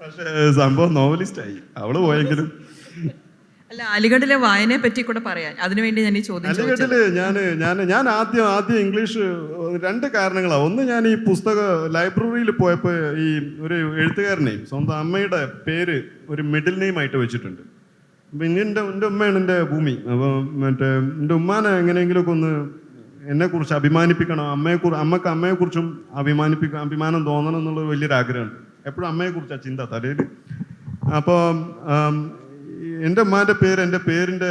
പക്ഷെ സംഭവം നോവലിസ്റ്റായി. അവള് പോയെങ്കിലും. അല്ല, അലിഗഡിലെ വായനയെ പറ്റി കൂടെ പറയാൻ അതിനുവേണ്ടി ഞാൻ ഈ ചോദ്യം ചോദിച്ചത്. അലിഗഡില് ഞാൻ ആദ്യം ഇംഗ്ലീഷ് 2 കാരണങ്ങളാണ്. ഒന്ന്, ഞാൻ ഈ പുസ്തക ലൈബ്രറിയിൽ പോയപ്പോൾ ഈ ഒരു എഴുത്തുകാരനെയും സ്വന്തം അമ്മയുടെ പേര് ഒരു മിഡിൽ നെയിം ആയിട്ട് വെച്ചിട്ടുണ്ട്. പിന്നെ എൻ്റെ ഉമ്മയാണ് എൻ്റെ ഭൂമി. അപ്പോൾ മറ്റേ എൻ്റെ ഉമ്മാനെ എങ്ങനെയെങ്കിലുമൊക്കെ ഒന്ന് എന്നെക്കുറിച്ച് അഭിമാനിപ്പിക്കണം, അമ്മക്ക് അമ്മയെക്കുറിച്ചും അഭിമാനം തോന്നണം എന്നുള്ളൊരു വലിയൊരു ആഗ്രഹമുണ്ട്. എപ്പോഴും അമ്മയെക്കുറിച്ചാണ് ചിന്ത തലയിൽ. അപ്പോൾ എൻ്റെ ഉമ്മാൻ്റെ പേര്, എൻ്റെ പേരിൻ്റെ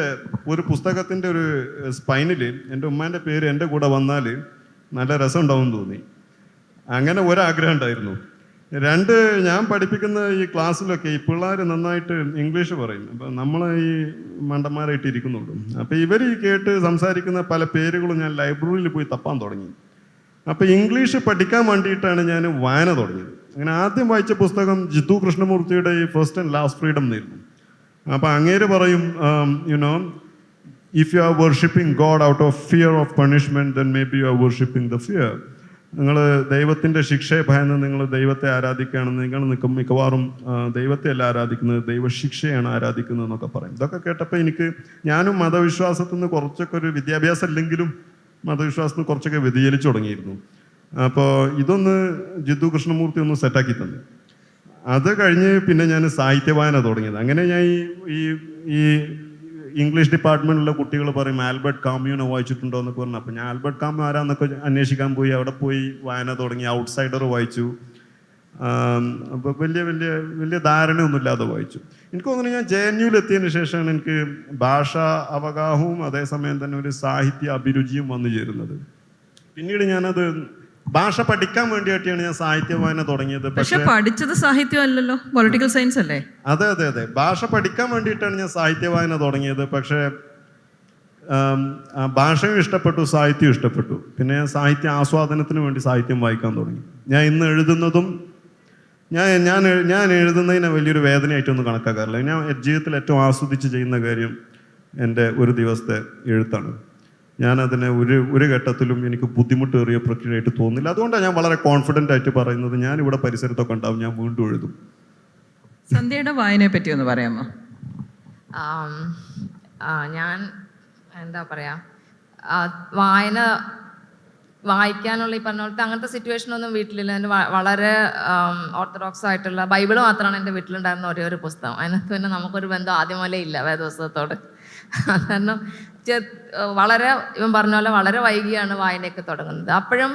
ഒരു പുസ്തകത്തിൻ്റെ ഒരു സ്പൈനിൽ എൻ്റെ ഉമ്മാൻ്റെ പേര് എൻ്റെ കൂടെ വന്നാൽ നല്ല രസം ഉണ്ടാവും തോന്നി. അങ്ങനെ ഒരാഗ്രഹം ഉണ്ടായിരുന്നു. 2, ഞാൻ പഠിപ്പിക്കുന്ന ഈ ക്ലാസ്സിലൊക്കെ ഈ പിള്ളേർ നന്നായിട്ട് ഇംഗ്ലീഷ് പറയും. അപ്പം നമ്മൾ ഈ മണ്ടന്മാരായിട്ട് ഇരിക്കുന്നുള്ളൂ. അപ്പോൾ ഇവർ ഈ കേട്ട് സംസാരിക്കുന്ന പല പേരുകളും ഞാൻ ലൈബ്രറിയിൽ പോയി തപ്പാൻ തുടങ്ങി. അപ്പോൾ ഇംഗ്ലീഷ് പഠിക്കാൻ വേണ്ടിയിട്ടാണ് ഞാൻ വായന തുടങ്ങിയത്. അങ്ങനെ ആദ്യം വായിച്ച പുസ്തകം ജിത്തു കൃഷ്ണമൂർത്തിയുടെ ഈ ഫസ്റ്റ് ആൻഡ് ലാസ്റ്റ് ഫ്രീഡം എന്നായിരുന്നു. അപ്പോൾ അങ്ങേര് പറയും, you know, if you are worshipping God out of fear of punishment, then may be you are worshipping the fear. നിങ്ങൾ ദൈവത്തിൻ്റെ ശിക്ഷയെ ഭയന്ന് നിങ്ങൾ ദൈവത്തെ ആരാധിക്കുകയാണെന്ന് നിങ്ങൾ മിക്കവാറും ദൈവത്തെ അല്ല ആരാധിക്കുന്നത്, ദൈവശിക്ഷയാണ് ആരാധിക്കുന്നത് എന്നൊക്കെ പറയും. ഇതൊക്കെ കേട്ടപ്പോൾ ഞാനും മതവിശ്വാസത്തിൽ നിന്ന് കുറച്ചൊക്കെ ഒരു വിദ്യാഭ്യാസം ഇല്ലെങ്കിലും മതവിശ്വാസത്തിൽ നിന്ന് കുറച്ചൊക്കെ വ്യതിചലിച്ചു തുടങ്ങിയിരുന്നു. അപ്പോൾ ഇതൊന്ന് ജിത്തു കൃഷ്ണമൂർത്തി ഒന്ന് സെറ്റാക്കി തന്നെ. അത് കഴിഞ്ഞ് പിന്നെ ഞാൻ സാഹിത്യവായന തുടങ്ങിയത്. അങ്ങനെ ഞാൻ ഈ ഇംഗ്ലീഷ് ഡിപ്പാർട്ട്മെൻറ്റിലുള്ള കുട്ടികൾ പറയും ആൽബർട്ട് കാമ്യൂനെ വായിച്ചിട്ടുണ്ടോ എന്നൊക്കെ പറഞ്ഞു. അപ്പോൾ ഞാൻ ആൽബർട്ട് കാമ്യൂ ആരാന്നൊക്കെ അന്വേഷിക്കാൻ പോയി. അവിടെ പോയി വായന തുടങ്ങി. ഔട്ട്സൈഡർ വായിച്ചു. അപ്പോൾ വലിയ ധാരണയൊന്നുമില്ലാതെ വായിച്ചു. എനിക്ക് തോന്നുന്നു ഞാൻ JNU എത്തിയതിന് ശേഷമാണ് എനിക്ക് ഭാഷാ അവഗാഹവും അതേസമയം തന്നെ ഒരു സാഹിത്യ അഭിരുചിയും വന്നു ചേരുന്നത്. പിന്നീട് ഞാനത് ഭാഷ പഠിക്കാൻ വേണ്ടിയിട്ടാണ് ഞാൻ സാഹിത്യ വായന തുടങ്ങിയത്. പക്ഷെ പഠിച്ചത് സാഹിത്യം അല്ലല്ലോ, പൊളിറ്റിക്കൽ സയൻസ് അല്ലേ? അതെ. ഭാഷ പഠിക്കാൻ വേണ്ടിയിട്ടാണ് ഞാൻ സാഹിത്യ വായന തുടങ്ങിയത്. പക്ഷേ ഭാഷയും ഇഷ്ടപ്പെട്ടു, സാഹിത്യവും ഇഷ്ടപ്പെട്ടു. പിന്നെ ഞാൻ സാഹിത്യ ആസ്വാദനത്തിന് വേണ്ടി സാഹിത്യം വായിക്കാൻ തുടങ്ങി. ഞാൻ ഇന്ന് എഴുതുന്നതും ഞാൻ എഴുതുന്നതിനെ വലിയൊരു വേദനയായിട്ടൊന്നും കണക്കാക്കാറില്ല. ഞാൻ ജീവിതത്തിൽ ഏറ്റവും ആസ്വദിച്ച് ചെയ്യുന്ന കാര്യം എൻ്റെ ഒരു ദിവസത്തെ എഴുത്താണ്. ഞാനതിനെ ഒരു ഘട്ടത്തിലും എനിക്ക് ബുദ്ധിമുട്ടേറിയ പ്രക്രിയയായിട്ട് തോന്നുന്നില്ല. അതുകൊണ്ടാണ് ഞാൻ വളരെ കോൺഫിഡൻ്റ് ആയിട്ട് പറയുന്നത്. ഞാനിവിടെ പരിസരത്തൊക്കെ ഉണ്ടാവും, ഞാൻ വീണ്ടും എഴുതും. സന്ധ്യയുടെ വായനയെ പറ്റി ഒന്ന് പറയാമോ? ഞാൻ എന്താ പറയുക, വായിക്കാനുള്ള ഈ പറഞ്ഞ പോലത്തെ അങ്ങനത്തെ സിറ്റുവേഷനൊന്നും വീട്ടിലില്ല. എൻ്റെ വളരെ ഓർത്തഡോക്സ് ആയിട്ടുള്ള ബൈബിള് മാത്രമാണ് എൻ്റെ വീട്ടിലുണ്ടായിരുന്ന ഒരേ ഒരു പുസ്തകം. അതിനകത്ത് പിന്നെ നമുക്കൊരു ബന്ധം ആദ്യം മുതലേ ഇല്ല വേദപുസ്തകത്തോട്. കാരണം വളരെ ഇവൻ പറഞ്ഞ പോലെ വളരെ വൈകിയാണ് വായനയൊക്കെ തുടങ്ങുന്നത്. അപ്പോഴും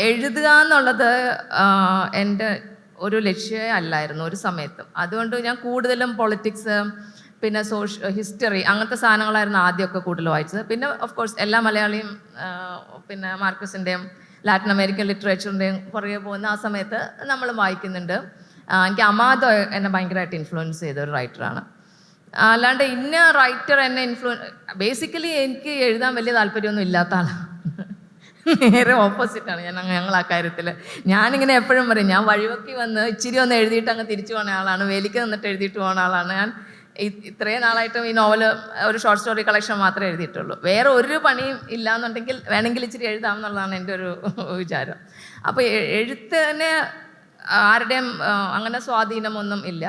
എഴുതുക എന്നുള്ളത് എൻ്റെ ഒരു ലക്ഷ്യമേ അല്ലായിരുന്നു ഒരു സമയത്തും. അതുകൊണ്ട് ഞാൻ കൂടുതലും പൊളിറ്റിക്സ്, പിന്നെ ഹിസ്റ്ററി അങ്ങനത്തെ സാധനങ്ങളായിരുന്നു ആദ്യമൊക്കെ കൂടുതൽ വായിച്ചത്. പിന്നെ ഓഫ് കോഴ്സ് എല്ലാ മലയാളിയും പിന്നെ മാർക്കസിൻ്റെയും ലാറ്റിൻ അമേരിക്കൻ ലിറ്ററേച്ചറിൻ്റെയും പുറകെ പോകുന്ന ആ സമയത്ത് നമ്മൾ വായിക്കുന്നുണ്ട്. എനിക്ക് അമാദോ എന്നെ ഭയങ്കരമായിട്ട് ഇൻഫ്ലുവൻസ് ചെയ്ത ഒരു റൈറ്ററാണ്. അല്ലാണ്ട് ഇന്ന റൈറ്റർ എന്നെ ബേസിക്കലി എനിക്ക് എഴുതാൻ വലിയ താല്പര്യമൊന്നും ഇല്ലാത്ത ആളാണ്. നേരെ ഓപ്പോസിറ്റാണ് ഞങ്ങൾ ആ കാര്യത്തിൽ. ഞാനിങ്ങനെ എപ്പോഴും പറയും, ഞാൻ വഴിവക്കി വന്ന് ഇച്ചിരി ഒന്ന് എഴുതിയിട്ട് അങ്ങ് തിരിച്ചു പോകുന്ന ആളാണ്, വേലിക്ക് നിന്നിട്ട് എഴുതിയിട്ട് പോകുന്ന ആളാണ് ഞാൻ. ഇത്രയും നാളായിട്ടും ഈ നോവല് ഒരു ഷോർട്ട് സ്റ്റോറി കളക്ഷൻ മാത്രമേ എഴുതിയിട്ടുള്ളൂ. വേറെ ഒരു പണിയും ഇല്ലാന്നുണ്ടെങ്കിൽ വേണമെങ്കിൽ ഇച്ചിരി എഴുതാം എന്നുള്ളതാണ് എൻ്റെ ഒരു വിചാരം. അപ്പോൾ എഴുത്തിന് ആരുടെയും അങ്ങനെ സ്വാധീനമൊന്നും ഇല്ല.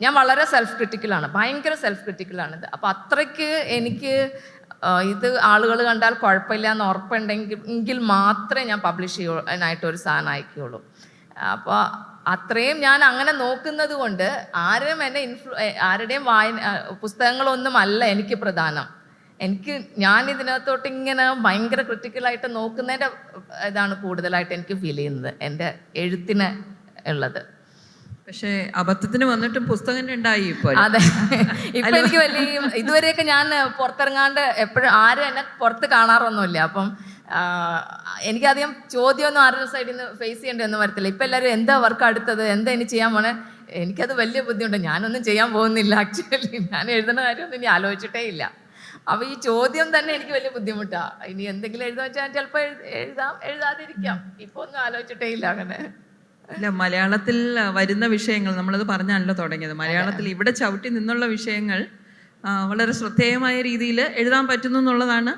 ഞാൻ വളരെ സെൽഫ് ക്രിറ്റിക്കലാണ്, ഭയങ്കര സെൽഫ് ക്രിറ്റിക്കലാണിത്. അപ്പോൾ അത്രയ്ക്ക് എനിക്ക് ഇത് ആളുകൾ കണ്ടാൽ കുഴപ്പമില്ല എന്ന് ഉറപ്പുണ്ടെങ്കിൽ മാത്രമേ ഞാൻ പബ്ലിഷ് ചെയ്യാനായിട്ടൊരു സാധനം അയക്കുകയുള്ളൂ. അപ്പോൾ അത്രയും ഞാൻ അങ്ങനെ നോക്കുന്നത് കൊണ്ട് ആരുടെയും പുസ്തകങ്ങളൊന്നും അല്ല എനിക്ക് പ്രധാനം. ഞാൻ ഇതിനകത്തോട്ട് ഇങ്ങനെ ഭയങ്കര ക്രിറ്റിക്കലായിട്ട് നോക്കുന്നതിൻ്റെ ഇതാണ് കൂടുതലായിട്ട് എനിക്ക് ഫീൽ ചെയ്യുന്നത് എൻ്റെ എഴുത്തിന് ഉള്ളത്. പക്ഷേ അബദ്ധത്തിന് വന്നിട്ടും പുസ്തകം ഉണ്ടായി ഇപ്പൊ. അതെ, ഇപ്പൊ എനിക്ക് വലിയ ഇതുവരെയൊക്കെ ഞാൻ പുറത്തിറങ്ങാണ്ട് എപ്പോഴും ആരും എന്നെ പുറത്ത് കാണാറൊന്നുമില്ല. അപ്പം എനിക്കധികം ചോദ്യമൊന്നും ആരുടെ സൈഡിൽ നിന്ന് ഫേസ് ചെയ്യേണ്ടതൊന്നും വരത്തില്ല. ഇപ്പം എല്ലാവരും എന്താ വർക്ക് അടുത്തത്, എന്താ ഇനി ചെയ്യാൻ പോണേ, എനിക്കത് വലിയ ബുദ്ധിമുട്ട്. ഞാനൊന്നും ചെയ്യാൻ പോകുന്നില്ല. ആക്ച്വലി ഞാൻ എഴുതുന്ന കാര്യമൊന്നും ഇനി ആലോചിച്ചിട്ടേ ഇല്ല. അപ്പോൾ ഈ ചോദ്യം തന്നെ എനിക്ക് വലിയ ബുദ്ധിമുട്ടാണ്. ഇനി എന്തെങ്കിലും എഴുതാൻ വെച്ചാൽ ചിലപ്പോൾ എഴുതാതിരിക്കാം. ഇപ്പോൾ ഒന്നും ആലോചിച്ചിട്ടേ ഇല്ല അങ്ങനെ. ഇല്ല, മലയാളത്തിൽ വരുന്ന വിഷയങ്ങൾ നമ്മളത് പറഞ്ഞാണല്ലോ തുടങ്ങിയത്. മലയാളത്തിൽ ഇവിടെ ചവിട്ടി നിന്നുള്ള വിഷയങ്ങൾ വളരെ ശ്രദ്ധേയമായ രീതിയിൽ എഴുതാൻ പറ്റുന്നു എന്നുള്ളതാണ്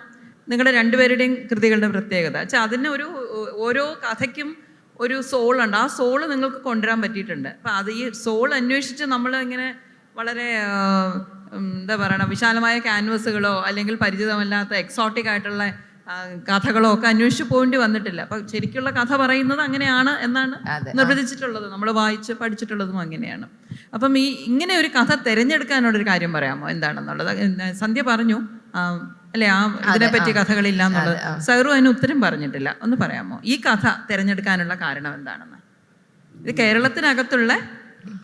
നിങ്ങളുടെ രണ്ടുപേരുടെയും കൃതികളുടെ പ്രത്യേകത. വെച്ചാൽ അതിന് ഓരോ കഥയ്ക്കും ഒരു സോളുണ്ട്. ആ സോള് നിങ്ങൾക്ക് കൊണ്ടുവരാൻ പറ്റിയിട്ടുണ്ട്. അപ്പം അത് ഈ സോൾ അന്വേഷിച്ച് നമ്മൾ ഇങ്ങനെ വളരെ എന്താ പറയണ വിശാലമായ ക്യാൻവസുകളോ അല്ലെങ്കിൽ പരിചിതമല്ലാത്ത എക്സോട്ടിക് ആയിട്ടുള്ള കഥകളോ ഒക്കെ അന്വേഷിച്ച് പോകേണ്ടി വന്നിട്ടില്ല. അപ്പം ശരിക്കുള്ള കഥ പറയുന്നത് അങ്ങനെയാണ് എന്നാണ് നിർവചിച്ചിട്ടുള്ളത്. നമ്മൾ വായിച്ച് പഠിച്ചിട്ടുള്ളതും അങ്ങനെയാണ്. അപ്പം ഇങ്ങനെ ഒരു കഥ തിരഞ്ഞെടുക്കാനുള്ളൊരു കാര്യം പറയാമോ എന്താണെന്നുള്ളത്? സന്ധ്യ പറഞ്ഞു അല്ലേ, ഇതിനെപ്പറ്റി കഥകളില്ല എന്നുള്ളത്. സൈറു അതിന് ഉത്തരം പറഞ്ഞിട്ടില്ല. ഒന്ന് പറയാമോ ഈ കഥ തിരഞ്ഞെടുക്കാനുള്ള കാരണം എന്താണെന്ന്? ഇത് കേരളത്തിനകത്തുള്ള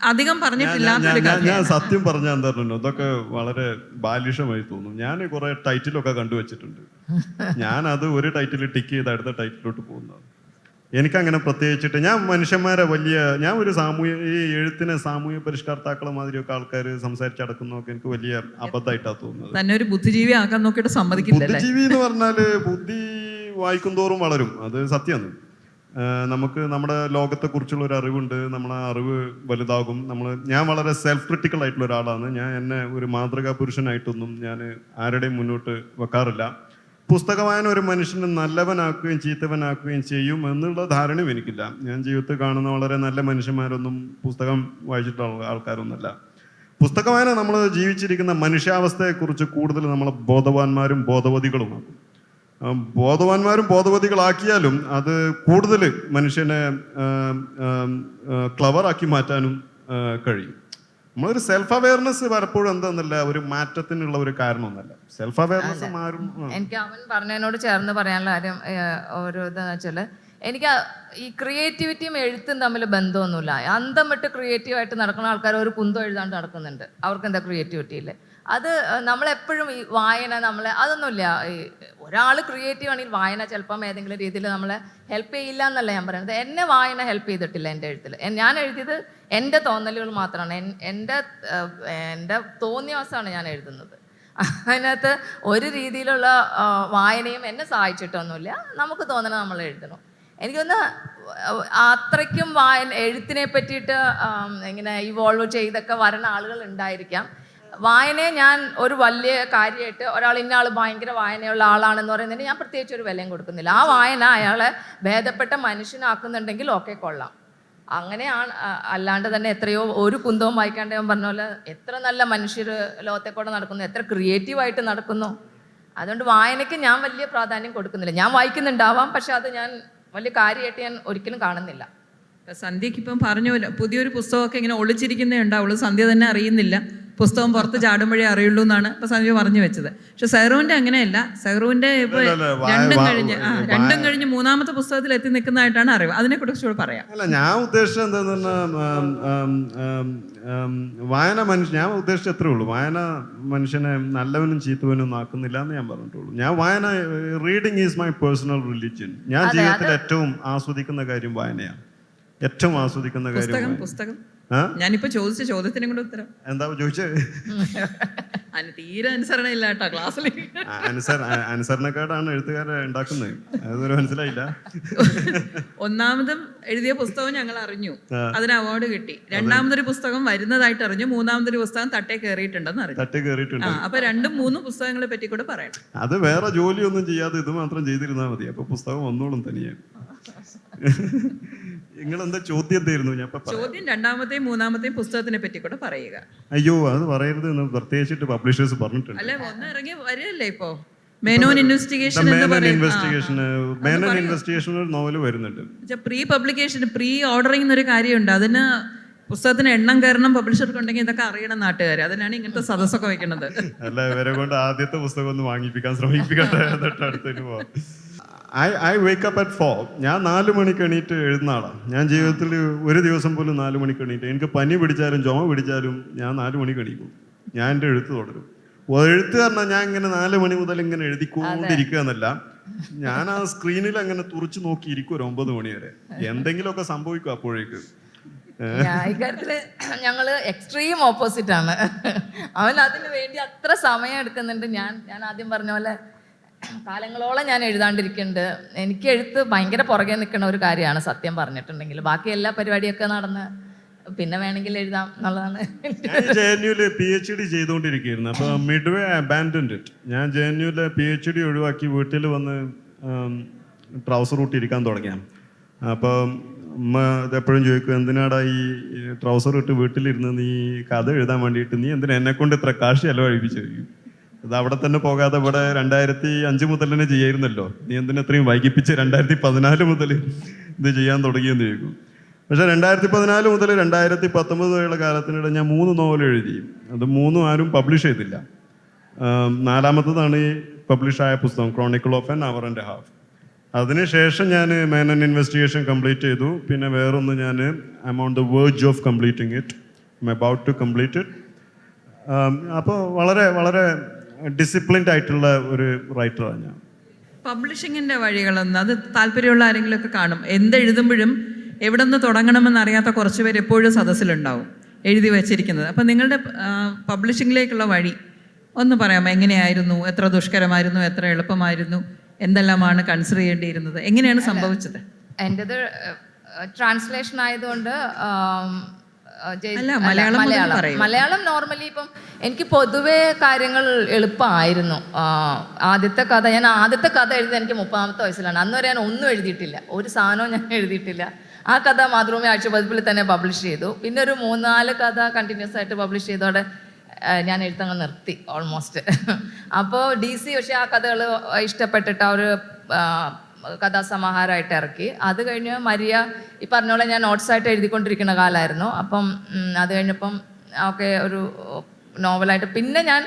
അധികം പറഞ്ഞിട്ടില്ലാത്തൊരു കഥ. ഞാൻ സത്യം പറഞ്ഞാൽ എന്താ പറഞ്ഞു, ഇതൊക്കെ വളരെ ബാലിഷമായി തോന്നും. ഞാൻ കുറെ ടൈറ്റിലൊക്കെ കണ്ടുവച്ചിട്ടുണ്ട്. ഞാൻ അത് ഒരു ടൈറ്റിൽ ടിക്ക് ചെയ്ത് അടുത്ത ടൈറ്റിലോട്ട് പോകുന്നത്. എനിക്കങ്ങനെ പ്രത്യേകിച്ചിട്ട് ഞാൻ മനുഷ്യന്മാരെ ഞാൻ ഒരു ഈ എഴുത്തിനെ സാമൂഹ്യ പരിഷ്കർത്താക്കളെ മാതിരിയൊക്കെ ആൾക്കാർ സംസാരിച്ചടക്കുന്നതൊക്കെ എനിക്ക് വലിയ അബദ്ധമായിട്ടാണ് തോന്നുന്നത്. തന്നെ ഒരു ബുദ്ധിജീവി ആക്കാൻ നോക്കിയിട്ട് സമ്മതിക്കില്ല. ബുദ്ധിജീവി എന്ന് പറഞ്ഞാല് ബുദ്ധി വായിക്കും തോറും വളരും, അത് സത്യമാണ്. നമുക്ക് നമ്മുടെ ലോകത്തെക്കുറിച്ചുള്ള ഒരു അറിവുണ്ട്, നമ്മളെ അറിവ് വലുതാകും. ഞാൻ വളരെ സെൽഫ് ക്രിട്ടിക്കൽ ആയിട്ടുള്ള ഒരാളാണ്. എന്നെ ഒരു മാതൃകാ പുരുഷനായിട്ടൊന്നും ഞാൻ ആരുടെയും മുന്നോട്ട് വെക്കാറില്ല. പുസ്തക വായന ഒരു മനുഷ്യനെ നല്ലവനാക്കുകയും ചീത്തവനാക്കുകയും ചെയ്യും എന്നുള്ള ധാരണയും എനിക്കില്ല. ഞാൻ ജീവിതത്തിൽ കാണുന്ന വളരെ നല്ല മനുഷ്യന്മാരൊന്നും പുസ്തകം വായിച്ചിട്ടുള്ള ആൾക്കാരൊന്നുമല്ല. പുസ്തക വായന നമ്മൾ ജീവിച്ചിരിക്കുന്ന മനുഷ്യാവസ്ഥയെക്കുറിച്ച് കൂടുതൽ നമ്മളെ ബോധവാന്മാരും ബോധവതികളുമാക്കും. ബോധവാന്മാരും ബോധവതികളാക്കിയാലും അത് കൂടുതൽ മനുഷ്യനെ ക്ലവറാക്കി മാറ്റാനും കഴിയും. നമ്മളൊരു സെൽഫ് അവയർനെസ് പലപ്പോഴും എന്താന്നല്ല ഒരു മാറ്റത്തിനുള്ള ഒരു കാരണമൊന്നല്ല. സെൽഫ് അവയർനെസ് മാറും. എനിക്ക് അവൻ പറഞ്ഞതിനോട് ചേർന്ന് പറയാനുള്ള കാര്യം ഒരു ഇതെന്ന് വെച്ചാല് എനിക്ക് ഈ ക്രിയേറ്റിവിറ്റിയും എഴുത്തും തമ്മിൽ ബന്ധമൊന്നുമില്ല. അന്തം വിട്ട് ക്രിയേറ്റീവായിട്ട് നടക്കുന്ന ആൾക്കാർ ഒരു കുന്തം എഴുതാണ്ട് നടക്കുന്നുണ്ട്. അവർക്ക് എന്താ ക്രിയേറ്റിവിറ്റി ഇല്ലേ? അത് നമ്മളെപ്പോഴും ഈ വായന അതൊന്നുമില്ല. ഈ ഒരാൾ ക്രിയേറ്റീവ് ആണെങ്കിൽ വായന ചിലപ്പം ഏതെങ്കിലും രീതിയിൽ നമ്മളെ ഹെൽപ്പ് ചെയ്യില്ല എന്നല്ല ഞാൻ പറയുന്നത്. എന്നെ വായന ഹെൽപ്പ് ചെയ്തിട്ടില്ല എൻ്റെ എഴുത്തിൽ. ഞാൻ എഴുതിയത് എൻ്റെ തോന്നലുകൾ മാത്രമാണ്. എൻ്റെ തോന്നിയവാസമാണ് ഞാൻ എഴുതുന്നത്. അതിനകത്ത് ഒരു രീതിയിലുള്ള വായനയും എന്നെ സഹായിച്ചിട്ടൊന്നുമില്ല. നമുക്ക് തോന്നണം നമ്മൾ എഴുതണം. എനിക്കൊന്ന് അത്രയ്ക്കും എഴുത്തിനെ പറ്റിയിട്ട് ഇങ്ങനെ ഇവോൾവ് ചെയ്തൊക്കെ വരുന്ന ആളുകൾ ഉണ്ടായിരിക്കാം. വായനയെ ഞാൻ ഒരു വലിയ കാര്യമായിട്ട് ഒരാൾ ഇന്ന ആൾ ഭയങ്കര വായനയുള്ള ആളാണെന്ന് പറയുന്നതിന് ഞാൻ പ്രത്യേകിച്ച് ഒരു വിലയും കൊടുക്കുന്നില്ല. ആ വായന അയാളെ ഭേദപ്പെട്ട മനുഷ്യനാക്കുന്നുണ്ടെങ്കിൽ ഓക്കെ കൊള്ളാം. അങ്ങനെയാണ്. അല്ലാണ്ട് തന്നെ എത്രയോ ഒരു കുന്തവും വായിക്കാണ്ട് ഞാൻ പറഞ്ഞ പോലെ എത്ര നല്ല മനുഷ്യർ ലോകത്തെ കൂടെ നടക്കുന്നു, എത്ര ക്രിയേറ്റീവായിട്ട് നടക്കുന്നു. അതുകൊണ്ട് വായനയ്ക്ക് ഞാൻ വലിയ പ്രാധാന്യം കൊടുക്കുന്നില്ല. ഞാൻ വായിക്കുന്നുണ്ടാവാം, പക്ഷെ അത് ഞാൻ വലിയ കാര്യമായിട്ട് ഞാൻ ഒരിക്കലും കാണുന്നില്ല. സന്ധ്യക്ക് ഇപ്പം പറഞ്ഞല്ലോ, പുതിയൊരു പുസ്തകമൊക്കെ ഇങ്ങനെ ഒളിച്ചിരിക്കുന്നേ ഉണ്ടാവുള്ളൂ, സന്ധ്യ തന്നെ അറിയുന്നില്ല, പുസ്തകം പുറത്ത് ചാടുമ്പോഴേ അറിയുള്ളൂ എന്നാണ് ഇപ്പൊ സന്ധ്യ പറഞ്ഞു വെച്ചത്. പക്ഷെ സെഹ്റൂവിന്റെ അങ്ങനെയല്ല. സെഹ്റൂവിന്റെ ഇപ്പൊ രണ്ടും കഴിഞ്ഞ് മൂന്നാമത്തെ പുസ്തകത്തിൽ എത്തി നിൽക്കുന്നതായിട്ടാണ് അറിവ്. അതിനെ കുറിച്ചുകൂടെ പറയാം. അല്ല, ഞാൻ ഉദ്ദേശിച്ചത് എന്താന്ന് വായന ഞാൻ ഉദ്ദേശിച്ചത് എത്രേ ഉള്ളൂ. വായന മനുഷ്യനെ നല്ലവനും ചീത്തവനും ഒന്നും ആക്കുന്നില്ല എന്ന് ഞാൻ പറഞ്ഞിട്ടുള്ളൂ. ഞാൻ വായന, reading is my personal religion. ഞാൻ ജീവിതത്തിൽ ഏറ്റവും ആസ്വദിക്കുന്ന കാര്യം വായനയാണ്. ഏറ്റവും ആസ്വദിക്കുന്ന കാര്യം പുസ്തകം. ഞാനിപ്പോ ചോദിച്ച ചോദ്യത്തിനും കൂടെ ഉത്തരം എന്താ ചോദിച്ചത്? തീരെ അനുസരണ ഇല്ല കേട്ടോ ക്ലാസ്സിൽ. അനുസരണക്കേടാണ് എഴുത്തുകാരെ ഉണ്ടാക്കുന്നത്. അതൊരു മനസ്സിലായില്ല. ഒന്നാമതും എഴുതിയ പുസ്തകം ഞങ്ങൾ അറിഞ്ഞു, അതിന് അവാർഡ് കിട്ടി. രണ്ടാമതൊരു പുസ്തകം വരുന്നതായിട്ട് അറിഞ്ഞു. മൂന്നാമതൊരു പുസ്തകം തട്ടേ കയറിയിട്ടുണ്ടെന്ന് അറിഞ്ഞു. തട്ടേ കയറിയിട്ടുണ്ട്. അപ്പൊ 2-3 പുസ്തകങ്ങളെ പറ്റി കൂടെ പറയണം. അത് വേറെ ജോലിയൊന്നും ചെയ്യാതെ ഇത് മാത്രം ചെയ്തിരുന്നാൽ മതി. അപ്പൊ പുസ്തകം ഒന്നോളും തനിയെ. നിങ്ങളെന്താ ചോദ്യം എന്തായിരുന്നു? ഞാൻ ചോദ്യം രണ്ടാമത്തെയും മൂന്നാമത്തെയും പുസ്തകത്തിനെ പറ്റി കൂടെ പറയുക. അയ്യോ, അത് പറയരുത് എന്ന് പ്രത്യേകിച്ചിട്ട് പബ്ലിഷേഴ്സ് പറഞ്ഞിട്ടുണ്ട്. അല്ലെ, ഒന്ന് ഇറങ്ങി വരികയല്ലേ ഇപ്പോ മേനോൻ ഇൻവെസ്റ്റിഗേഷൻ ഒരു നോവൽ വരുന്നുണ്ട്. പ്രീ പബ്ലിക്കേഷൻ, പ്രീ ഓർഡറിംഗ് എന്നൊരു കാര്യമുണ്ട്. അതിന് പുസ്തകത്തിന് എണ്ണം കയറണം പബ്ലിഷർക്ക് ഉണ്ടെങ്കിൽ ഇതൊക്കെ അറിയണം നാട്ടുകാർ. അതിനാണ് ഇങ്ങനത്തെ സദസ്സൊക്കെ വെക്കുന്നത്. അല്ല, ഇവരെ കൊണ്ട് ആദ്യത്തെ പുസ്തകം ഒന്ന് വാങ്ങിപ്പിക്കാൻ ശ്രമിപ്പിക്കട്ടെ. അടുത്തേക്ക് പോവാം. I wake up at 4. ഞാൻ 4 മണിക്ക് എണീറ്റ് എഴുതുന്ന ആളാണ്. ഞാൻ ജീവിതത്തിൽ ഒരു ദിവസം പോലും 4 മണിക്ക് എണീറ്റ്, എനിക്ക് പനി പിടിച്ചാലും ചുമ പിടിച്ചാലും ഞാൻ 4 മണിക്ക് എണീക്കും. ഞാൻ എൻ്റെ എഴുത്ത് തുടരും. എഴുത്ത് പറഞ്ഞാൽ ഞാൻ ഇങ്ങനെ 4 മണി മുതൽ ഇങ്ങനെ എഴുതിക്കൊണ്ടിരിക്കുക എന്നല്ല, ഞാൻ ആ സ്ക്രീനിൽ അങ്ങനെ തുറച്ചു നോക്കിയിരിക്കും ഒരു 9 മണി വരെ. എന്തെങ്കിലുമൊക്കെ സംഭവിക്കും അപ്പോഴേക്ക്. ഇക്കാര്യത്തില് ഞങ്ങള് എക്സ്ട്രീം ഓപ്പോസിറ്റ് ആണ്. അവൻ അതിന് വേണ്ടി അത്ര സമയം എടുക്കുന്നുണ്ട്. ഞാൻ ആദ്യം പറഞ്ഞ പോലെ കാലങ്ങളോളം ഞാൻ എഴുതാണ്ടിരിക്കുന്നുണ്ട്. എനിക്ക് എഴുത്ത് ഭയങ്കര പുറകെ നിൽക്കുന്ന ഒരു കാര്യമാണ് സത്യം പറഞ്ഞിട്ടുണ്ടെങ്കിൽ. ബാക്കി എല്ലാ പരിപാടിയൊക്കെ നടന്ന് പിന്നെ വേണമെങ്കിൽ എഴുതാം എന്നുള്ളതാണ്. ഞാൻ JNUല് PhD ചെയ്തുകൊണ്ടിരിക്കുകയായിരുന്നു. അപ്പോൾ മിഡ്വേ അബാൻഡൻഡ് ഇറ്റ്. ഞാൻ JNUല് PhD ഒഴിവാക്കി വീട്ടിൽ വന്ന് ട്രൗസർ ഇട്ടിരിക്കാൻ തുടങ്ങിയ. അപ്പോൾ അമ്മ ഇതെപ്പോഴും ചോദിക്കും, എന്തിനാടാ ഈ ട്രൗസർ ഇട്ട് വീട്ടിലിരുന്ന് നീ കഥ എഴുതാൻ വേണ്ടിയിട്ട് നീ എന്തിനാ എന്നെ കൊണ്ട് ഇത്ര കാശ് ചെലവഴിപ്പിച്ച് ചോദിക്കും. അത് അവിടെ തന്നെ പോകാതെ ഇവിടെ 2005 മുതൽ തന്നെ ചെയ്യായിരുന്നല്ലോ, നീ എന്തിനാ ഇത്രയും വൈകിപ്പിച്ച് 2014 മുതൽ ഇത് ചെയ്യാൻ തുടങ്ങിയെന്ന് ചോദിക്കും. പക്ഷേ 2014 മുതൽ 2019 വരെയുള്ള കാലത്തിനിടെ ഞാൻ 3 നോവൽ എഴുതി. അത് 3 ആരും പബ്ലിഷ് ചെയ്തില്ല. 4ാമത്തതാണ് ഈ പബ്ലിഷായ പുസ്തകം, chronicle of an hour and half. അതിനുശേഷം ഞാൻ മേനൻ ഇൻവെസ്റ്റിഗേഷൻ കംപ്ലീറ്റ് ചെയ്തു. പിന്നെ വേറൊന്ന് ഞാൻ I on the verge of completing it, I'm about to complete it. അപ്പോൾ വളരെ വളരെ ഡിസിപ്ലിൻഡ് ആയിട്ടുള്ള ഒരു റൈറ്ററാണ് ഞാൻ. പബ്ലിഷിങ്ങിൻ്റെ വഴികളൊന്നും, അത് താല്പര്യമുള്ള ആരെങ്കിലുമൊക്കെ കാണും. എന്തെഴുതുമ്പോഴും എവിടെ നിന്ന് തുടങ്ങണമെന്ന് അറിയാത്ത കുറച്ച് പേര് എപ്പോഴും സദസ്സിലുണ്ടാവും എഴുതി വെച്ചിരിക്കുന്നത്. അപ്പം നിങ്ങളുടെ പബ്ലിഷിങ്ങിലേക്കുള്ള വഴി ഒന്ന് പറയാമോ? എങ്ങനെയായിരുന്നു? എത്ര ദുഷ്കരമായിരുന്നു? എത്ര എളുപ്പമായിരുന്നു? എന്തെല്ലാമാണ് കൺസിഡർ ചെയ്യേണ്ടിയിരുന്നത്? എങ്ങനെയാണ് സംഭവിച്ചത്? എൻ്റെത് ട്രാൻസ്ലേഷൻ ആയതുകൊണ്ട് അല്ല, മലയാളം മുതൽ പറയൂ. മലയാളം നോർമലി ഇപ്പം എനിക്ക് പൊതുവേ കാര്യങ്ങൾ എളുപ്പമായിരുന്നു. ആദ്യത്തെ കഥ എഴുതിയത് എനിക്ക് 30ാമത്തെ വയസ്സിലാണ്. അന്നുവരെ ഞാൻ ഒന്നും എഴുതിയിട്ടില്ല, ഒരു സാധനവും ഞാൻ എഴുതിയിട്ടില്ല. ആ കഥ മാതൃഭൂമി ആഴ്ചപ്പതിപ്പിൽ തന്നെ പബ്ലിഷ് ചെയ്തു. പിന്നെ ഒരു 3-4 കഥ കണ്ടിന്യൂസ് ആയിട്ട് പബ്ലിഷ് ചെയ്തോടെ ഞാൻ എഴുത്തങ്ങ് നിർത്തി ഓൾമോസ്റ്റ്. അപ്പോൾ DC പക്ഷേ ആ കഥകൾ ഇഷ്ടപ്പെട്ടിട്ട് ആ ഒരു കഥാസമാഹാരമായിട്ട് ഇറക്കി. അത് കഴിഞ്ഞ് മരിയ ഈ പറഞ്ഞോളെ ഞാൻ നോട്ട്സായിട്ട് എഴുതിക്കൊണ്ടിരിക്കുന്ന കാലമായിരുന്നു. അപ്പം അത് കഴിഞ്ഞപ്പം ഒക്കെ ഒരു നോവലായിട്ട്, പിന്നെ ഞാൻ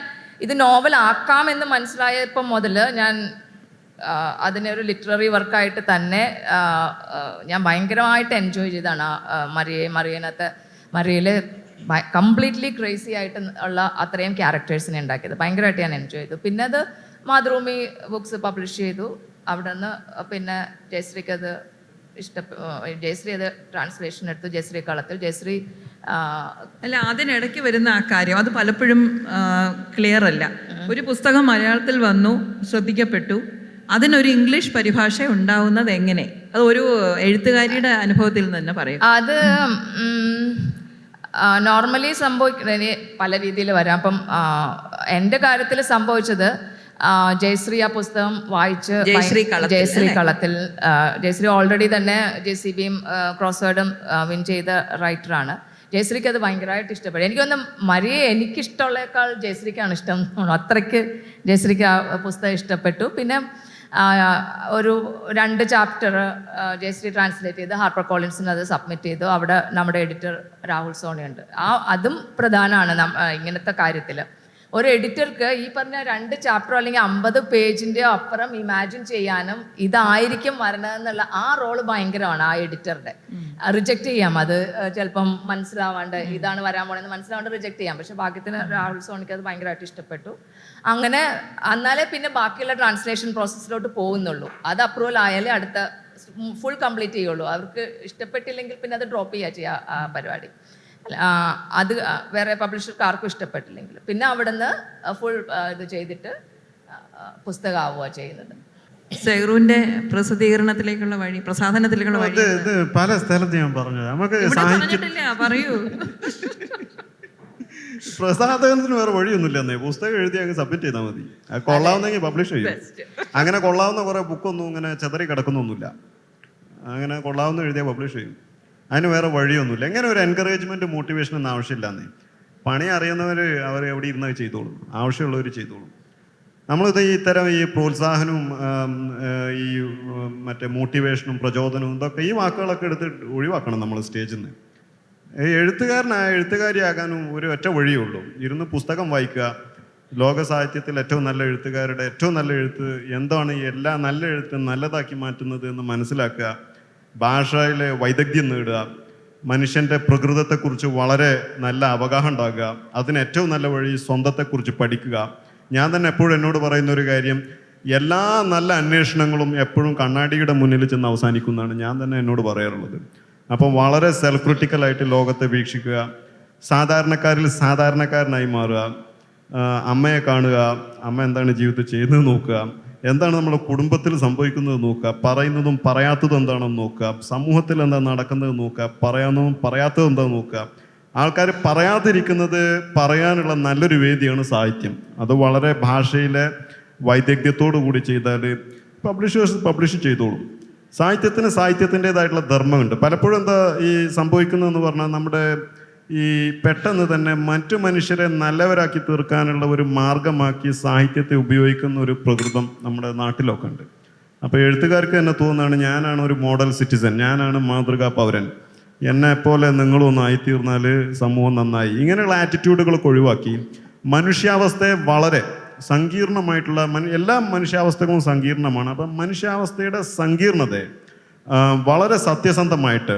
ഇത് നോവലാക്കാമെന്ന് മനസ്സിലായപ്പം മുതൽ ഞാൻ അതിനെ ഒരു ലിറ്റററി വർക്കായിട്ട് തന്നെ ഞാൻ ഭയങ്കരമായിട്ട് എൻജോയ് ചെയ്താണ് മരിയയിൽ കംപ്ലീറ്റ്ലി ക്രേസി ആയിട്ട് ഉള്ള അത്രയും ക്യാരക്ടേഴ്സിനെ ഉണ്ടാക്കിയത് ഭയങ്കരമായിട്ട് ഞാൻ എൻജോയ് ചെയ്തു. പിന്നെ അത് മാതൃഭൂമി ബുക്സ് പബ്ലിഷ് ചെയ്തു. അവിടെ നിന്ന് പിന്നെ ജയശ്രീക്ക് അത് ജയശ്രീ അത് ട്രാൻസ്ലേഷൻ എടുത്തു. ജയശ്രീ കളത്തിൽ ജയശ്രീ അല്ല, അതിനിടയ്ക്ക് വരുന്ന ആ കാര്യം അത് പലപ്പോഴും ക്ലിയർ അല്ല. ഒരു പുസ്തകം മലയാളത്തിൽ വന്നു, ശ്രദ്ധിക്കപ്പെട്ടു, അതിനൊരു ഇംഗ്ലീഷ് പരിഭാഷ ഉണ്ടാവുന്നത് എങ്ങനെ? അത് ഒരു എഴുത്തുകാരിയുടെ അനുഭവത്തിൽ നിന്ന് തന്നെ പറയും. അത് നോർമലി സംഭവിക്കുന്നത് പല രീതിയിൽ വരാം. അപ്പം എൻ്റെ കാര്യത്തിൽ സംഭവിച്ചത് ജയശ്രീ ആ പുസ്തകം വായിച്ച് ജയശ്രീ കളത്തിൽ ജയശ്രീ ഓൾറെഡി തന്നെ JCBയും ക്രോസ്വേർഡും വിൻ ചെയ്ത റൈറ്ററാണ്. ജയശ്രീക്ക് അത് ഭയങ്കരമായിട്ട് ഇഷ്ടപ്പെട്ടു. എനിക്കൊന്നും മരിയെ എനിക്കിഷ്ടമുള്ളേക്കാൾ ജയശ്രീക്കാണ് ഇഷ്ടം. അത്രയ്ക്ക് ജയശ്രീക്ക് ആ പുസ്തകം ഇഷ്ടപ്പെട്ടു. പിന്നെ ഒരു 2 ചാപ്റ്റർ ജയശ്രീ ട്രാൻസ്ലേറ്റ് ചെയ്ത് ഹാർപ്പർ കോളിൻസിന് അത് സബ്മിറ്റ് ചെയ്തു. അവിടെ നമ്മുടെ എഡിറ്റർ രാഹുൽ സോണിയുണ്ട്. അതും പ്രധാനമാണ് ഇങ്ങനത്തെ കാര്യത്തിൽ. ഒരു എഡിറ്റർക്ക് ഈ പറഞ്ഞ 2 ചാപ്റ്ററോ അല്ലെങ്കിൽ 50 പേജിൻ്റെയോ അപ്പുറം ഇമാജിൻ ചെയ്യാനും ഇതായിരിക്കും വരണതെന്നുള്ള ആ റോള് ഭയങ്കരമാണ് ആ എഡിറ്ററുടെ. റിജക്റ്റ് ചെയ്യാം, അത് ചിലപ്പം മനസ്സിലാവാണ്ട് ഇതാണ് വരാൻ പോണെന്ന് മനസ്സിലാവാണ്ട് റിജക്റ്റ് ചെയ്യാം. പക്ഷെ ഭാഗ്യത്തിന് രാഹുൽ സോണിക്ക് അത് ഭയങ്കരമായിട്ട് ഇഷ്ടപ്പെട്ടു. അങ്ങനെ എന്നാലേ പിന്നെ ബാക്കിയുള്ള ട്രാൻസ്ലേഷൻ പ്രോസസ്സിലോട്ട് പോകുന്നുള്ളൂ. അത് അപ്രൂവൽ ആയാലേ അടുത്ത ഫുൾ കംപ്ലീറ്റ് ചെയ്യുള്ളൂ. അവർക്ക് ഇഷ്ടപ്പെട്ടില്ലെങ്കിൽ പിന്നെ അത് ഡ്രോപ്പ് ചെയ്യുക ആ പരിപാടി. അത് വേറെ പബ്ലിഷർക്ക് ആർക്കും ഇഷ്ടപ്പെട്ടില്ലെങ്കിൽ പിന്നെ അവിടെ നിന്ന് ഫുൾ ഇത് ചെയ്തിട്ട് പുസ്തകമാവുക ചെയ്യുന്നത്. സെഹ്റൂന്റെ പ്രസിദ്ധീകരണത്തിലേക്കുള്ള വഴി, പ്രസാധനത്തിലേക്കുള്ള വഴി ഇത് പല സ്ഥലത്ത് ഞാൻ പറഞ്ഞത്. നമുക്ക് പറയൂ. പ്രസാധനത്തിന് വേറെ വഴിയൊന്നുമില്ല. എന്നേ പുസ്തകം എഴുതി അങ്ങ് സബ്മിറ്റ് ചെയ്താൽ മതി. കൊള്ളാവുന്നെങ്കിൽ പബ്ലിഷ് ചെയ്യും. അങ്ങനെ കൊള്ളാവുന്ന കുറെ ബുക്കൊന്നും ഇങ്ങനെ ചെതറി കിടക്കുന്നൊന്നുമില്ല. അങ്ങനെ കൊള്ളാവുന്ന എഴുതിയാൽ പബ്ലിഷ് ചെയ്യും. അതിന് വേറെ വഴിയൊന്നുമില്ല. എങ്ങനെ ഒരു എൻകറേജ്മെന്റ് മോട്ടിവേഷൻ ഒന്നും ആവശ്യമില്ലാന്നേ. പണി അറിയുന്നവർ അവർ എവിടെ ഇരുന്നത് ചെയ്തോളും, ആവശ്യമുള്ളവർ ചെയ്തോളും. നമ്മളിത് ഇത്തരം ഈ പ്രോത്സാഹനവും ഈ മറ്റേ മോട്ടിവേഷനും പ്രചോദനവും ഇതൊക്കെ ഈ വാക്കുകളൊക്കെ എടുത്ത് ഒഴിവാക്കണം നമ്മൾ സ്റ്റേജിൽ നിന്ന്. എഴുത്തുകാരിയാകാനും ഒരു ഒറ്റ വഴിയേ ഉള്ളൂ, ഇരുന്ന് പുസ്തകം വായിക്കുക. ലോക സാഹിത്യത്തിൽ ഏറ്റവും നല്ല എഴുത്തുകാരുടെ ഏറ്റവും നല്ല എഴുത്ത് എന്താണ്, എല്ലാ നല്ല എഴുത്ത് നല്ലതാക്കി മാറ്റുന്നത് എന്ന് മനസ്സിലാക്കുക. ഭാഷയിലെ വൈദഗ്ധ്യം നേടുക. മനുഷ്യൻ്റെ പ്രകൃതത്തെക്കുറിച്ച് വളരെ നല്ല അവഗാഹം ഉണ്ടാകുക. അതിന് ഏറ്റവും നല്ല വഴി സ്വന്തത്തെക്കുറിച്ച് പഠിക്കുക. ഞാൻ തന്നെ എപ്പോഴും എന്നോട് പറയുന്ന ഒരു കാര്യം, എല്ലാ നല്ല അന്വേഷണങ്ങളും എപ്പോഴും കണ്ണാടിയുടെ മുന്നിൽ ചെന്ന് അവസാനിക്കുന്നതാണ് ഞാൻ തന്നെ എന്നോട് പറയാറുള്ളത്. അപ്പം വളരെ സെൽഫ് ക്രിട്ടിക്കലായിട്ട് ലോകത്തെ വീക്ഷിക്കുക. സാധാരണക്കാരിൽ സാധാരണക്കാരനായി മാറുക. അമ്മയെ കാണുക, അമ്മ എന്താണ് ജീവിതത്തിൽ ചെയ്യുന്നത് നോക്കുക, എന്താണ് നമ്മുടെ കുടുംബത്തിൽ സംഭവിക്കുന്നത് നോക്കുക, പറയുന്നതും പറയാത്തതും എന്താണെന്ന് നോക്കുക, സമൂഹത്തിൽ എന്താ നടക്കുന്നത് നോക്കുക, പറയാവുന്നതും പറയാത്തതും എന്താണെന്ന് നോക്കുക. ആൾക്കാർ പറയാതിരിക്കുന്നത് പറയാനുള്ള നല്ലൊരു വേദിയാണ് സാഹിത്യം. അത് വളരെ ഭാഷയിലെ വൈദഗ്ധ്യത്തോടു കൂടി ചെയ്താൽ പബ്ലിഷേഴ്സ് പബ്ലിഷ് ചെയ്തോളും. സാഹിത്യത്തിന് സാഹിത്യത്തിൻ്റെതായിട്ടുള്ള ധർമ്മമുണ്ട്. പലപ്പോഴും എന്താ ഈ സംഭവിക്കുന്നതെന്ന് പറഞ്ഞാൽ, നമ്മുടെ ഈ പെട്ടെന്ന് തന്നെ മറ്റു മനുഷ്യരെ നല്ലവരാക്കി തീർക്കാനുള്ള ഒരു മാർഗമാക്കി സാഹിത്യത്തെ ഉപയോഗിക്കുന്ന ഒരു പ്രകൃതം നമ്മുടെ നാട്ടിലൊക്കെ ഉണ്ട്. അപ്പോൾ എഴുത്തുകാർക്ക് തന്നെ തോന്നുന്നതാണ്, ഞാനാണ് ഒരു മോഡൽ സിറ്റിസൺ, ഞാനാണ് മാതൃകാ പൗരൻ, എന്നെപ്പോലെ നിങ്ങളൊന്ന് ആയിത്തീർന്നാൽ സമൂഹം നന്നായി. ഇങ്ങനെയുള്ള ആറ്റിറ്റ്യൂഡുകളൊക്കെ ഒഴിവാക്കി മനുഷ്യാവസ്ഥയെ വളരെ സങ്കീർണമായിട്ടുള്ള എല്ലാ മനുഷ്യാവസ്ഥകളും സങ്കീർണമാണ്. അപ്പം മനുഷ്യാവസ്ഥയുടെ സങ്കീർണതയെ വളരെ സത്യസന്ധമായിട്ട്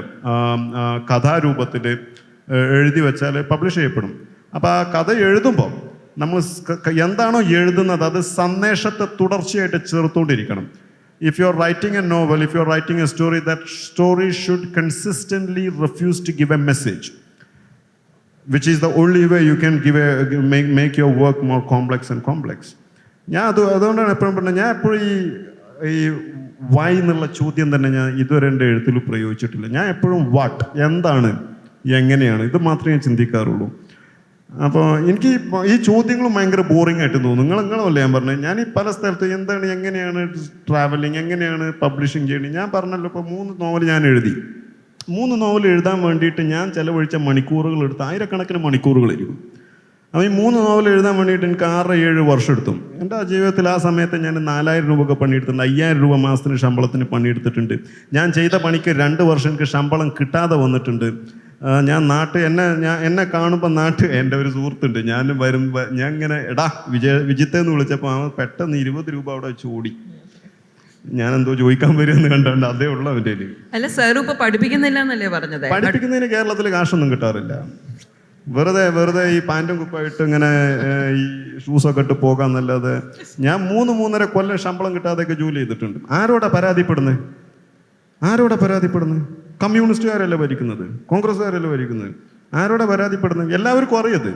കഥാരൂപത്തിൽ എഴുതി വെച്ചാൽ പബ്ലിഷ് ചെയ്യപ്പെടും. അപ്പോൾ ആ കഥ എഴുതുമ്പോൾ നമ്മൾ എന്താണോ എഴുതുന്നത് അത് സന്ദേശത്തെ തുടർച്ചയായിട്ട് ചേർത്തുകൊണ്ടിരിക്കണം. If you are writing a novel, if you are writing a story, that story should consistently refuse to give a message, which is the only way you can make your work more complex and complex. ഞാൻ അതുകൊണ്ടാണ് എപ്പോഴും പറഞ്ഞത്, ഞാൻ എപ്പോഴും ഈ Y എന്നുള്ള ചോദ്യം തന്നെ ഞാൻ ഇതുവരെ എൻ്റെ എഴുത്തിൽ പ്രയോഗിച്ചിട്ടില്ല. ഞാൻ എപ്പോഴും വാട്ട്, എന്താണ് എങ്ങനെയാണ്? ഇത് മാത്രമേ ഞാൻ ചിന്തിക്കാറുള്ളൂ. അപ്പോൾ എനിക്ക് ഈ ചോദ്യങ്ങളും ഭയങ്കര ബോറിംഗ് ആയിട്ട് തോന്നും. നിങ്ങളല്ലേ ഞാൻ പറഞ്ഞത്, ഞാൻ ഈ പല സ്ഥലത്ത് എന്താണ്, എങ്ങനെയാണ് ട്രാവലിങ്, എങ്ങനെയാണ് പബ്ലിഷിങ് ചെയ്യണത്. ഞാൻ പറഞ്ഞല്ലോ, ഇപ്പോൾ 3 നോവൽ ഞാൻ എഴുതി. 3 നോവൽ എഴുതാൻ വേണ്ടിയിട്ട് ഞാൻ ചിലവഴിച്ച മണിക്കൂറുകൾ എടുത്ത് ആയിരക്കണക്കിന് മണിക്കൂറുകളായിരിക്കും. അപ്പോൾ ഈ 3 നോവൽ എഴുതാൻ വേണ്ടിയിട്ട് എനിക്ക് 6-7 വർഷം എടുത്തു. എൻ്റെ ജീവിതത്തിൽ ആ സമയത്ത് ഞാൻ 4000 രൂപ ഒക്കെ പണിയെടുത്തിട്ടുണ്ട്, 5000 രൂപ മാസത്തിന് ശമ്പളത്തിന് പണിയെടുത്തിട്ടുണ്ട്. ഞാൻ ചെയ്ത പണിക്ക് 2 വർഷം എനിക്ക് ശമ്പളം കിട്ടാതെ വന്നിട്ടുണ്ട്. ഞാൻ എന്നെ കാണുമ്പോൾ എൻ്റെ ഒരു സുഹൃത്തുണ്ട്, ഞാൻ ഇങ്ങനെ എടാ വിജിത്തെന്ന് വിളിച്ചപ്പോൾ അവൻ പെട്ടെന്ന് 20 രൂപ അവിടെ വെച്ച് ഓടി. ഞാൻ എന്തോ ചോദിക്കാൻ വരുമെന്ന് കണ്ടുകൊണ്ട് അതേ ഉള്ളൂ അവൻ്റെ കയ്യിൽ. അല്ല സാർ ഇപ്പൊ പഠിപ്പിക്കുന്നില്ല എന്നല്ലേ പറഞ്ഞത്? പഠിപ്പിക്കുന്നതിന് കേരളത്തിൽ കാശൊന്നും കിട്ടാറില്ല. വെറുതെ ഈ പാൻറ്റും കുപ്പായിട്ട് ഇങ്ങനെ ഈ ഷൂസൊക്കെ ഇട്ട് പോകാന്നല്ലാതെ ഞാൻ 3-3.5 കൊല്ലം ശമ്പളം കിട്ടാതെയൊക്കെ ജോലി ചെയ്തിട്ടുണ്ട്. ആരോടാ പരാതിപ്പെടുന്നത്? കമ്മ്യൂണിസ്റ്റുകാരല്ലേ ഭരിക്കുന്നത്, കോൺഗ്രസ്സുകാരല്ലേ ഭരിക്കുന്നത്? ആരോടാ പരാതിപ്പെടുന്നത്? എല്ലാവർക്കും അറിയത്.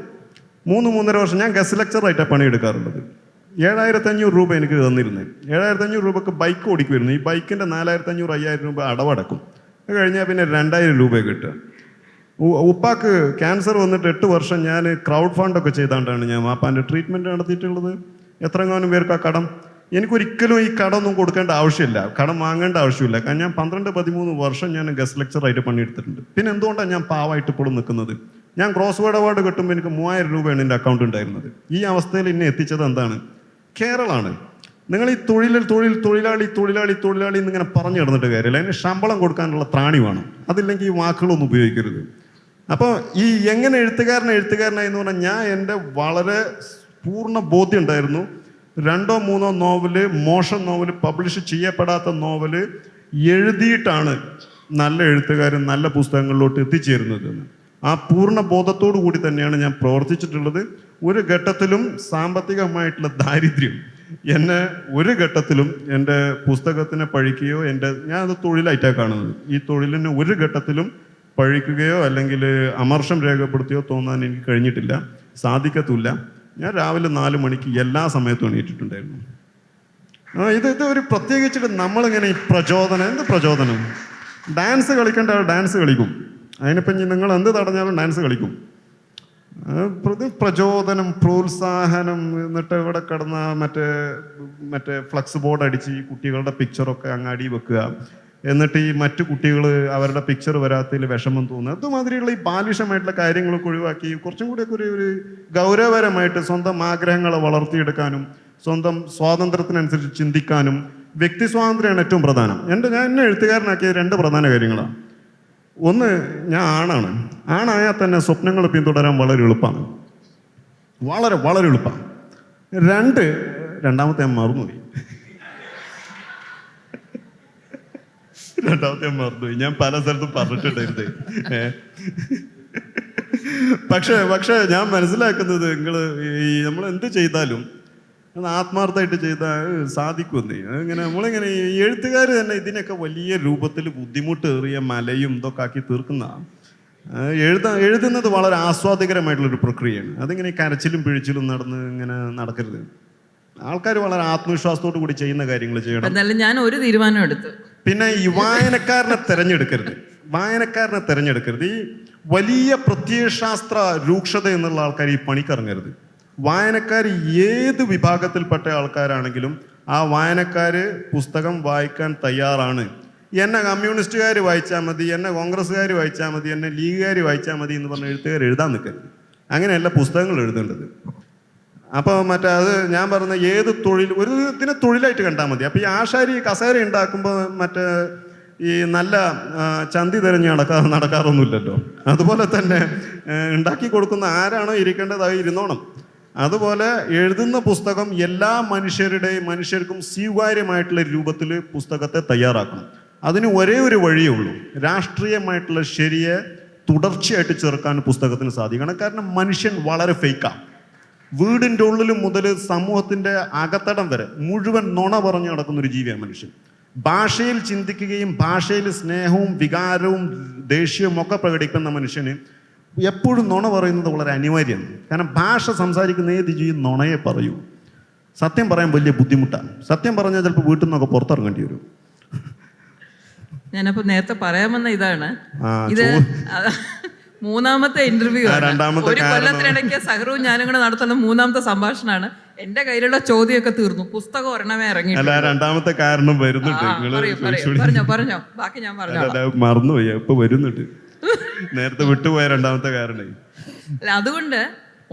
3-3.5 വർഷം ഞാൻ ഗസ്റ്റ് ലെക്ചറായിട്ടാണ് പണിയെടുക്കാറുള്ളത്. 7500 രൂപ എനിക്ക് തന്നിരുന്നത്. 7500 രൂപക്ക് ബൈക്ക് ഓടിക്കുമായിരുന്നു. ഈ ബൈക്കിൻ്റെ 4500-5000 രൂപ അടവടക്കും. അത് കഴിഞ്ഞാൽ പിന്നെ 2000 രൂപ കിട്ടുക. ഉപ്പാക്ക് ക്യാൻസർ വന്നിട്ട് 8 വർഷം ഞാൻ ക്രൗഡ് ഫണ്ടൊക്കെ ചെയ്താണ്ടാണ് ഞാൻ വാപ്പാൻ്റെ ട്രീറ്റ്മെൻറ്റ് നടത്തിയിട്ടുള്ളത്. എത്രങ്ങാനും പേർക്ക് ആ കടം. എനിക്കൊരിക്കലും ഈ കടമൊന്നും കൊടുക്കേണ്ട ആവശ്യമില്ല, കടം വാങ്ങേണ്ട ആവശ്യമില്ല. കാരണം ഞാൻ 12-13 വർഷം ഞാൻ ഗസ്റ്റ് ലെക്ചറായിട്ട് പണിയെടുത്തിട്ടുണ്ട്. പിന്നെ എന്തുകൊണ്ടാണ് ഞാൻ പാവമായിട്ട് ഇപ്പോഴും നിൽക്കുന്നത്? ഞാൻ ക്രോസ് വേർഡ് അവാർഡ് കിട്ടുമ്പോൾ എനിക്ക് 3000 രൂപയാണ് എൻ്റെ അക്കൗണ്ട് ഉണ്ടായിരുന്നത്. ഈ അവസ്ഥയിൽ എന്നെ എത്തിച്ചത് എന്താണ്? കേരളമാണ്. നിങ്ങൾ ഈ തൊഴിലാളി എന്നിങ്ങനെ പറഞ്ഞു കിടന്നിട്ട് കാര്യമില്ല. അതിന് ശമ്പളം കൊടുക്കാനുള്ള ത്രാണി വേണം. അതില്ലെങ്കിൽ ഈ വാക്കുകളൊന്നും ഉപയോഗിക്കരുത്. അപ്പോൾ ഈ എങ്ങനെ എഴുത്തുകാരനായി എന്ന് പറഞ്ഞാൽ ഞാൻ എൻ്റെ വളരെ പൂർണ്ണ ബോധ്യം ഉണ്ടായിരുന്നു. 2-3 നോവല്, മോശം നോവല്, പബ്ലിഷ് ചെയ്യപ്പെടാത്ത നോവല് എഴുതിയിട്ടാണ് നല്ല എഴുത്തുകാരൻ നല്ല പുസ്തകങ്ങളിലോട്ട് എത്തിച്ചേരുന്നത്. ആ പൂർണ്ണ ബോധത്തോടു കൂടി തന്നെയാണ് ഞാൻ പ്രവർത്തിച്ചിട്ടുള്ളത്. ഒരു ഘട്ടത്തിലും സാമ്പത്തികമായിട്ടുള്ള ദാരിദ്ര്യം എന്നെ ഒരു ഘട്ടത്തിലും എൻ്റെ പുസ്തകത്തിനെ പഴിക്കുകയോ ഞാനത് തൊഴിലായിട്ടാണ് കാണുന്നത്. ഈ തൊഴിലിനെ ഒരു ഘട്ടത്തിലും പഴിക്കുകയോ അല്ലെങ്കിൽ അമർഷം രേഖപ്പെടുത്തുകയോ തോന്നാൻ എനിക്ക് കഴിഞ്ഞിട്ടില്ല, സാധിക്കത്തുമില്ല. ഞാൻ രാവിലെ 4 മണിക്ക് എല്ലാ സമയത്തും എണീറ്റിട്ടുണ്ടായിരുന്നു. ഇത് ഒരു പ്രത്യേകിച്ചിട്ട് നമ്മളിങ്ങനെ ഈ എന്ത് പ്രചോദനം? ഡാൻസ് കളിക്കേണ്ട ആൾ ഡാൻസ് കളിക്കും. അതിനിപ്പം നിങ്ങൾ എന്ത് തടഞ്ഞാലും ഡാൻസ് കളിക്കും. പ്രചോദനം, പ്രോത്സാഹനം. എന്നിട്ട് ഇവിടെ കിടന്ന മറ്റേ ഫ്ലക്സ് ബോർഡ് അടിച്ച് ഈ കുട്ടികളുടെ പിക്ചറൊക്കെ അങ്ങാടി വെക്കുക. എന്നിട്ട് ഈ മറ്റു കുട്ടികൾ അവരുടെ പിക്ചർ വരാത്തതിൽ വിഷമം തോന്നുക. അതുമാതിരിയുള്ള ഈ ബാലിഷമായിട്ടുള്ള കാര്യങ്ങളൊക്കെ ഒഴിവാക്കി കുറച്ചും കൂടിയൊക്കെ ഒരു ഗൗരവപരമായിട്ട് സ്വന്തം ആഗ്രഹങ്ങളെ വളർത്തിയെടുക്കാനും സ്വന്തം സ്വാതന്ത്ര്യത്തിനനുസരിച്ച് ചിന്തിക്കാനും വ്യക്തി സ്വാതന്ത്ര്യമാണ് ഏറ്റവും പ്രധാനം. എന്നെ എഴുത്തുകാരനാക്കിയ 2 പ്രധാന കാര്യങ്ങളാണ്. ഒന്ന്, ഞാൻ ആണായാൽ തന്നെ സ്വപ്നങ്ങൾ പിന്തുടരാൻ വളരെ എളുപ്പമാണ്, വളരെ വളരെ എളുപ്പമാണ്. രണ്ടാമത്തെ ഞാൻ മറന്നുപോയി. ഞാൻ പല സ്ഥലത്തും പറഞ്ഞിട്ടുണ്ടായിരുന്നേ. പക്ഷേ ഞാൻ മനസ്സിലാക്കുന്നത് നമ്മൾ എന്ത് ചെയ്താലും അത് ആത്മാർത്ഥമായിട്ട് ചെയ്താൽ സാധിക്കുമെന്നേ. നമ്മളിങ്ങനെ ഈ എഴുത്തുകാർ തന്നെ ഇതിനൊക്കെ വലിയ രൂപത്തിൽ ബുദ്ധിമുട്ടേറിയ മലയും ഇതൊക്കെ ആക്കി തീർക്കുന്നതാണ്. എഴുതുന്നത് വളരെ ആസ്വാദികരമായിട്ടുള്ളൊരു പ്രക്രിയയാണ്. അതിങ്ങനെ കരച്ചിലും പിഴിച്ചിലും ഇങ്ങനെ നടക്കരുത്. ആൾക്കാർ വളരെ ആത്മവിശ്വാസത്തോടു കൂടി ചെയ്യുന്ന കാര്യങ്ങൾ ചെയ്യണം. എന്നാലും ഞാൻ ഒരു തീരുമാനം എടുത്തു. പിന്നെ ഈ വായനക്കാരനെ തിരഞ്ഞെടുക്കരുത്. ഈ വലിയ പ്രത്യയശാസ്ത്ര രൂക്ഷത എന്നുള്ള ആൾക്കാർ ഈ പണിക്കിറങ്ങരുത്. വായനക്കാർ ഏത് വിഭാഗത്തിൽപ്പെട്ട ആൾക്കാരാണെങ്കിലും ആ വായനക്കാർ പുസ്തകം വായിക്കാൻ തയ്യാറാണ്. എന്നെ കമ്മ്യൂണിസ്റ്റുകാർ വായിച്ചാൽ മതി, എന്നെ കോൺഗ്രസ്സുകാർ വായിച്ചാൽ മതി, എന്നെ ലീഗുകാർ വായിച്ചാൽ മതി എന്ന് പറഞ്ഞ എഴുത്തുകാർ എഴുതാൻ നിൽക്കരുത്. അങ്ങനെയല്ല പുസ്തകങ്ങൾ എഴുതേണ്ടത്. അപ്പോൾ അത് ഞാൻ പറഞ്ഞ ഏത് ഇതിനെ തൊഴിലായിട്ട് കണ്ടാൽ മതി. അപ്പോൾ ഈ ആശാരി കസേര ഉണ്ടാക്കുമ്പോൾ ഈ നല്ല ചന്തി തിരഞ്ഞ് നടക്കാറൊന്നുമില്ലല്ലോ. അതുപോലെ തന്നെ ഉണ്ടാക്കി കൊടുക്കുന്ന ആരാണോ ഇരിക്കേണ്ടത് അത് ഇരുന്നോണം. അതുപോലെ എഴുതുന്ന പുസ്തകം എല്ലാ മനുഷ്യർക്കും സ്വീകാര്യമായിട്ടുള്ള രൂപത്തിൽ പുസ്തകത്തെ തയ്യാറാക്കണം. അതിന് ഒരേ ഒരു വഴിയേ ഉള്ളൂ. രാഷ്ട്രീയമായിട്ടുള്ള ശരിയെ തുടർച്ചയായിട്ട് ചേർക്കാൻ പുസ്തകത്തിന് സാധിക്കണം. കാരണം മനുഷ്യൻ വളരെ ഫേക്കാണ്. വീടിൻ്റെ ഉള്ളിൽ മുതൽ സമൂഹത്തിൻ്റെ അകത്തടം വരെ മുഴുവൻ നുണ പറഞ്ഞു നടക്കുന്നൊരു ജീവിയാണ് മനുഷ്യൻ. ഭാഷയിൽ ചിന്തിക്കുകയും ഭാഷയിൽ സ്നേഹവും വികാരവും ദേഷ്യവും ഒക്കെ പ്രകടിക്കുന്ന മനുഷ്യന് എപ്പോഴും നുണ പറയുന്നത് വളരെ അനിവാര്യമാണ്. കാരണം ഭാഷ സംസാരിക്കുന്ന ഏത് ജീവി നുണയെ പറയൂ. സത്യം പറയാൻ വലിയ ബുദ്ധിമുട്ടാണ്. സത്യം പറഞ്ഞാൽ ചിലപ്പോൾ വീട്ടിൽ നിന്നൊക്കെ പുറത്തിറങ്ങേണ്ടി വരും. ഞാനപ്പോൾ നേരത്തെ പറയാമെന്ന ഇതാണ് ഇത് മൂന്നാമത്തെ ഇന്റർവ്യൂ ആണ്. രണ്ടാമത്തെ ഒരു കൊല്ലത്തിനിടയ്ക്ക് സഹറും ഞാനും കൂടെ നടത്തുന്ന മൂന്നാമത്തെ സംഭാഷണമാണ്. എന്റെ കയ്യിലുള്ള ചോദ്യമൊക്കെ തീർന്നു, പുസ്തകം ഒരെണ്ണമേ ഇറങ്ങി. അല്ല, രണ്ടാമത്തെ കാരണം വരുന്നുണ്ട്. പറഞ്ഞോ ബാക്കി ഞാൻ പറഞ്ഞു. മറന്നുപോയി, ഇപ്പൊ വരുന്നുണ്ട്. നേരത്തെ വിട്ടുപോയ രണ്ടാമത്തെ കാരണം. അല്ല, അതുകൊണ്ട്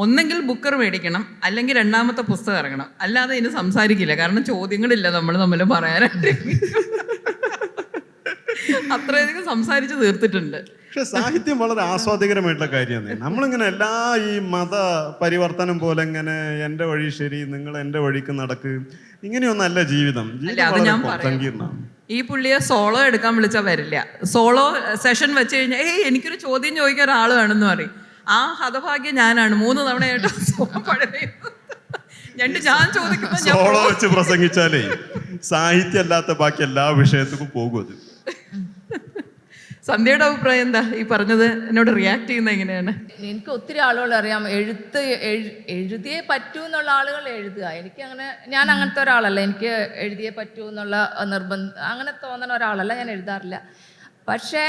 ഒന്നെങ്കിൽ ബുക്കർ മേടിക്കണം, അല്ലെങ്കിൽ രണ്ടാമത്തെ പുസ്തകം ഇറങ്ങണം. അല്ലാതെ ഇനി സംസാരിക്കില്ല, കാരണം ചോദ്യങ്ങളില്ല നമ്മൾ തമ്മിൽ പറയാനായിട്ട്. അത്രയധികം സംസാരിച്ച് തീർത്തിട്ടുണ്ട്. പക്ഷെ സാഹിത്യം വളരെ ആസ്വാദികരമായിട്ടുള്ള കാര്യമാണ്. നമ്മളിങ്ങനെ എല്ലാ ഈ മത പരിവർത്തനം പോലെ ഇങ്ങനെ എൻ്റെ വഴി ശരി, നിങ്ങൾ എൻ്റെ വഴിക്ക് നടക്ക്, ഇങ്ങനെയൊന്നല്ല ജീവിതം. സങ്കീർണ്ണമാണ്. ഈ പുള്ളിയെ സോളോ എടുക്കാൻ വിളിച്ചാൽ വരില്ല. സോളോ സെഷൻ വെച്ച് കഴിഞ്ഞാൽ എനിക്കൊരു ചോദ്യം ചോദിക്കാൻ ഒരാൾ വേണമെന്ന് പറയും. ആ ഹതഭാഗ്യം ഞാനാണ്. 3 തവണയായിട്ട് ഞാൻ ചോദിക്കുന്നത് സോളോ വെച്ച് പ്രസംഗിച്ചാലേ സാഹിത്യം അല്ലാത്ത ബാക്കി എല്ലാ വിഷയത്തിനും പോകും അത്. സന്ധ്യയുടെ അഭിപ്രായം എന്താ ഈ പറഞ്ഞത്? എന്നോട് റിയാക്ട് ചെയ്യുന്നത് എങ്ങനെയാണ്? എനിക്ക് ഒത്തിരി ആളുകൾ അറിയാം, എഴുതിയേ പറ്റൂ എന്നുള്ള ആളുകൾ എഴുതുക. ഞാൻ അങ്ങനത്തെ ഒരാളല്ല. എനിക്ക് എഴുതിയേ പറ്റൂ എന്നുള്ള നിർബന്ധം അങ്ങനെ തോന്നുന്ന ഒരാളല്ല. ഞാൻ എഴുതാറില്ല. പക്ഷേ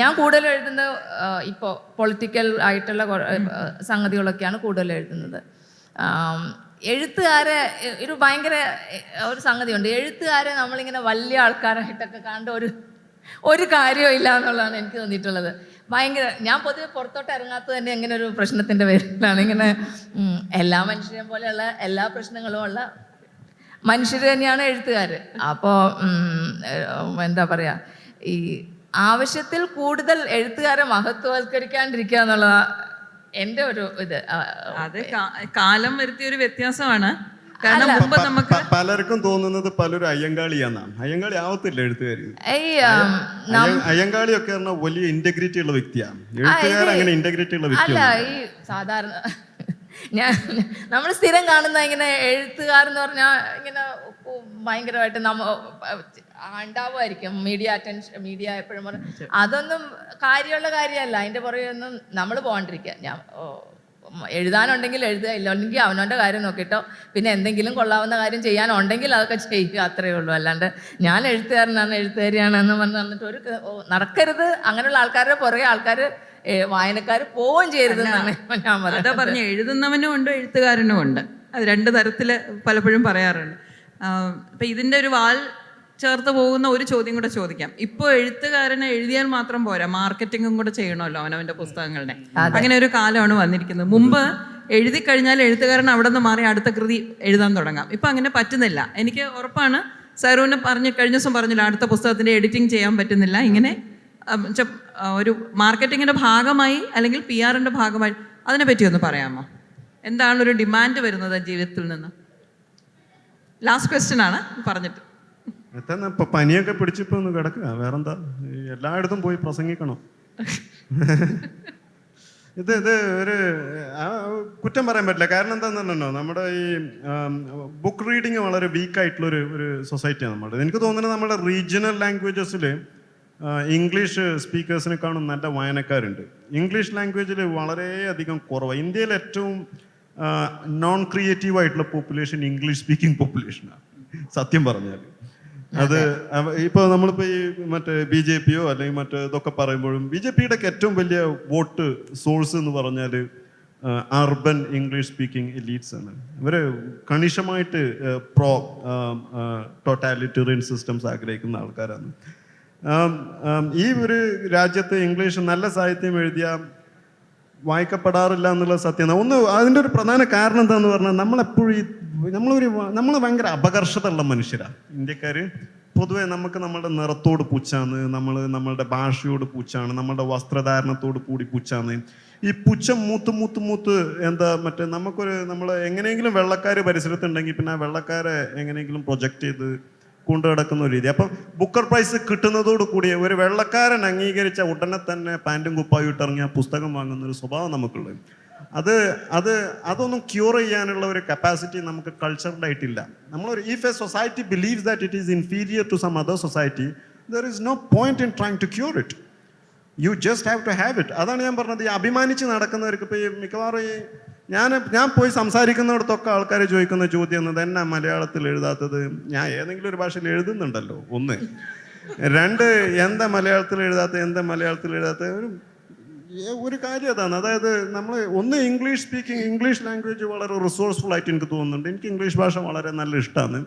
ഞാൻ കൂടുതൽ എഴുതുന്നത് ഇപ്പോൾ പൊളിറ്റിക്കൽ ആയിട്ടുള്ള സംഗതികളൊക്കെയാണ് കൂടുതൽ എഴുതുന്നത്. എഴുത്തുകാരെ ഒരു ഭയങ്കര ഒരു സംഗതിയുണ്ട്. എഴുത്തുകാരെ നമ്മളിങ്ങനെ വലിയ ആൾക്കാരായിട്ടൊക്കെ കണ്ട ഒരു കാര്യവും ഇല്ല എന്നുള്ളതാണ് എനിക്ക് തോന്നിയിട്ടുള്ളത്. ഭയങ്കര ഞാൻ പൊതുവെ പുറത്തോട്ട് ഇറങ്ങാത്തത് തന്നെ ഇങ്ങനെ ഒരു പ്രശ്നത്തിൻ്റെ പേരിലാണ്. ഇങ്ങനെ എല്ലാ മനുഷ്യരെയും പോലെയുള്ള എല്ലാ പ്രശ്നങ്ങളും ഉള്ള മനുഷ്യർ തന്നെയാണ് എഴുത്തുകാർ. അപ്പോൾ എന്താ പറയുക, ഈ ആവശ്യത്തിൽ കൂടുതൽ എഴുത്തുകാരെ മഹത്വവൽക്കരിക്കാണ്ടിരിക്കുക എന്നുള്ള എൻ്റെ ഒരു ഇത്. അത് കാലം വരുത്തിയ ഒരു വ്യത്യാസമാണ്. കാരണം മുമ്പ് നമുക്ക് പലർക്കും തോന്നുന്നത് പലരും അയ്യങ്കാളിയാന്നാണ്. അയ്യങ്കാളി ആവത്തില്ല എഴുത്തുകാർ. അയ്യങ്കാളിയൊക്കെ വലിയ ഇന്റഗ്രിറ്റി ഉള്ള വ്യക്തിയാണ്. എഴുത്തുകാർ അങ്ങനെ ഇന്റഗ്രിറ്റി ഉള്ള വ്യക്തി അല്ല. ഈ സാധാരണ നമ്മൾ സ്ഥിരം കാണുന്ന ഇങ്ങനെ എഴുത്തുകാരെന്ന് പറഞ്ഞാൽ ഇങ്ങനെ ഭയങ്കരമായിട്ട് ഉണ്ടാവുമായിരിക്കും മീഡിയ എപ്പോഴും അതൊന്നും കാര്യമുള്ള കാര്യമല്ല. അതിൻ്റെ പുറകെ ഒന്നും നമ്മൾ പോകാണ്ടിരിക്കുക. ഞാൻ എഴുതാനുണ്ടെങ്കിൽ എഴുതുക, ഇല്ലെങ്കിൽ അവനവൻ്റെ കാര്യം നോക്കിയിട്ടോ, പിന്നെ എന്തെങ്കിലും കൊള്ളാവുന്ന കാര്യം ചെയ്യാനുണ്ടെങ്കിൽ അതൊക്കെ ചെയ്യുക, അത്രയേ ഉള്ളൂ. അല്ലാണ്ട് ഞാൻ എഴുത്തുകാരനാണ് എഴുത്തുകാരിയാണെന്ന് പറഞ്ഞിട്ട് നടക്കരുത്. അങ്ങനെയുള്ള ആൾക്കാരുടെ പുറകെ ആൾക്കാർ വായനക്കാർ പോവുകയും ചെയ്യരുതെന്നാണ് ഞാൻ പറയുന്നത്. അതാ പറഞ്ഞ, എഴുതുന്നവനും ഉണ്ട് എഴുത്തുകാരനും ഉണ്ട്. അത് 2 തരത്തിൽ പലപ്പോഴും പറയാറുണ്ട്. അപ്പം ഇതിൻ്റെ ഒരു വാൽ ചേർത്ത് പോകുന്ന ഒരു ചോദ്യം കൂടെ ചോദിക്കാം. ഇപ്പോൾ എഴുത്തുകാരനെ എഴുതിയാൽ മാത്രം പോരാ, മാർക്കറ്റിങ്ങും കൂടെ ചെയ്യണമല്ലോ അവനവൻ്റെ പുസ്തകങ്ങളുടെ. അങ്ങനെ ഒരു കാലമാണ് വന്നിരിക്കുന്നത്. മുമ്പ് എഴുതി കഴിഞ്ഞാൽ എഴുത്തുകാരൻ അവിടെ നിന്ന് മാറി അടുത്ത കൃതി എഴുതാൻ തുടങ്ങാം. ഇപ്പം അങ്ങനെ പറ്റുന്നില്ല. എനിക്ക് ഉറപ്പാണ്, സൈറൂന് കഴിഞ്ഞ ദിവസം പറഞ്ഞില്ല, അടുത്ത പുസ്തകത്തിൻ്റെ എഡിറ്റിംഗ് ചെയ്യാൻ പറ്റുന്നില്ല. ഇങ്ങനെ ഒരു മാർക്കറ്റിങ്ങിൻ്റെ ഭാഗമായി അല്ലെങ്കിൽ PR-ൻ്റെ ഭാഗമായി അതിനെ പറ്റി ഒന്ന് പറയാമോ? എന്താണ് ഒരു ഡിമാൻഡ് വരുന്നത് ജീവിതത്തിൽ നിന്ന്? ലാസ്റ്റ് ക്വസ്റ്റ്യൻ ആണ് പറഞ്ഞിട്ട്. ഇപ്പൊ പനിയൊക്കെ പിടിച്ചിപ്പോ ഒന്ന് കിടക്കുക, വേറെന്താ, എല്ലായിടത്തും പോയി പ്രസംഗിക്കണം. ഇത് ഒരു കുറ്റം പറയാൻ പറ്റില്ല. കാരണം എന്താണെന്നോ, നമ്മുടെ ഈ ബുക്ക് റീഡിങ് വളരെ വീക്കായിട്ടുള്ള ഒരു സൊസൈറ്റിയാണ് നമ്മുടെ. എനിക്ക് തോന്നുന്നത് നമ്മുടെ റീജിയണൽ ലാംഗ്വേജസിൽ ഇംഗ്ലീഷ് സ്പീക്കേഴ്സിനെക്കാളും നല്ല വായനക്കാരുണ്ട്. ഇംഗ്ലീഷ് ലാംഗ്വേജിൽ വളരെയധികം കുറവാണ്. ഇന്ത്യയിൽ ഏറ്റവും നോൺ ക്രിയേറ്റീവ് ആയിട്ടുള്ള പോപ്പുലേഷൻ ഇംഗ്ലീഷ് സ്പീക്കിംഗ് പോപ്പുലേഷനാണ് സത്യം പറഞ്ഞാൽ. അത് ഇപ്പോൾ നമ്മളിപ്പോൾ ഈ മറ്റേ BJP-യോ അല്ലെങ്കിൽ മറ്റേ ഇതൊക്കെ പറയുമ്പോഴും BJP-യുടെ ഏറ്റവും വലിയ വോട്ട് സോഴ്സ് എന്ന് പറഞ്ഞാൽ അർബൻ ഇംഗ്ലീഷ് സ്പീക്കിംഗ് എലീറ്റ്സ് ആണ്. ഇവർ കണിശമായിട്ട് ടോട്ടാലിറ്റേറിയൻ സിസ്റ്റംസ് ആഗ്രഹിക്കുന്ന ആൾക്കാരാണ്. ഈ ഒരു രാജ്യത്ത് ഇംഗ്ലീഷ് നല്ല സാഹിത്യം എഴുതിയാൽ വായിക്കപ്പെടാറില്ല എന്നുള്ള സത്യമാണ്. അതിൻ്റെ ഒരു പ്രധാന കാരണം എന്താണെന്ന് പറഞ്ഞാൽ നമ്മളെപ്പോഴും നമ്മൾ ഭയങ്കര അപകർഷതയുള്ള മനുഷ്യരാണ് ഇന്ത്യക്കാർ. പൊതുവെ നമ്മളുടെ നിറത്തോട് പുച്ഛാണ്, നമ്മളുടെ ഭാഷയോട് പുച്ഛാണ്, നമ്മളുടെ വസ്ത്രധാരണത്തോട് കൂടി പുച്ഛാണ്. ഈ പുച്ഛം മൂത്ത് നമ്മൾ എങ്ങനെയെങ്കിലും വെള്ളക്കാർ പരിസരത്തുണ്ടെങ്കിൽ പിന്നെ ആ വെള്ളക്കാരെ എങ്ങനെയെങ്കിലും പ്രൊജക്റ്റ് ചെയ്ത് കൊണ്ടു കിടക്കുന്ന ഒരു രീതി. അപ്പം ബുക്കർ പ്രൈസ് കിട്ടുന്നതോട് കൂടി ഒരു വെള്ളക്കാരൻ അംഗീകരിച്ച ഉടനെ തന്നെ പാൻറ്റും കുപ്പായും ഇട്ടിറങ്ങിയ പുസ്തകം വാങ്ങുന്ന ഒരു സ്വഭാവം നമുക്കുള്ളത്. അതൊന്നും ക്യൂർ ചെയ്യാനുള്ള ഒരു കപ്പാസിറ്റി നമുക്ക് കൾച്ചറൽ ആയിട്ടില്ല. If a society believes that it is inferior to some other society, there is no point in trying to cure it. You just have to have it. അതാണ് ഞാൻ പറഞ്ഞത്. ഈ അഭിമാനിച്ച് നടക്കുന്നവർക്ക് ഇപ്പോൾ ഈ മിക്കവാറും ഞാൻ പോയി സംസാരിക്കുന്നിടത്തൊക്കെ ആൾക്കാർ ചോദിക്കുന്ന ചോദ്യം എന്നത്, എന്നാ മലയാളത്തിൽ എഴുതാത്തത്? ഞാൻ ഏതെങ്കിലും ഒരു ഭാഷയിൽ എഴുതുന്നുണ്ടല്ലോ, 1. 2, എന്താ മലയാളത്തിൽ എഴുതാത്ത? ഒരു ഒരു കാര്യം അതാണ്, അതായത് നമ്മൾ ഒന്ന് ഇംഗ്ലീഷ് ലാംഗ്വേജ് വളരെ റിസോഴ്സ്ഫുൾ ആയിട്ട് എനിക്ക് തോന്നുന്നുണ്ട്. എനിക്ക് ഇംഗ്ലീഷ് ഭാഷ വളരെ നല്ല ഇഷ്ടമാണ്.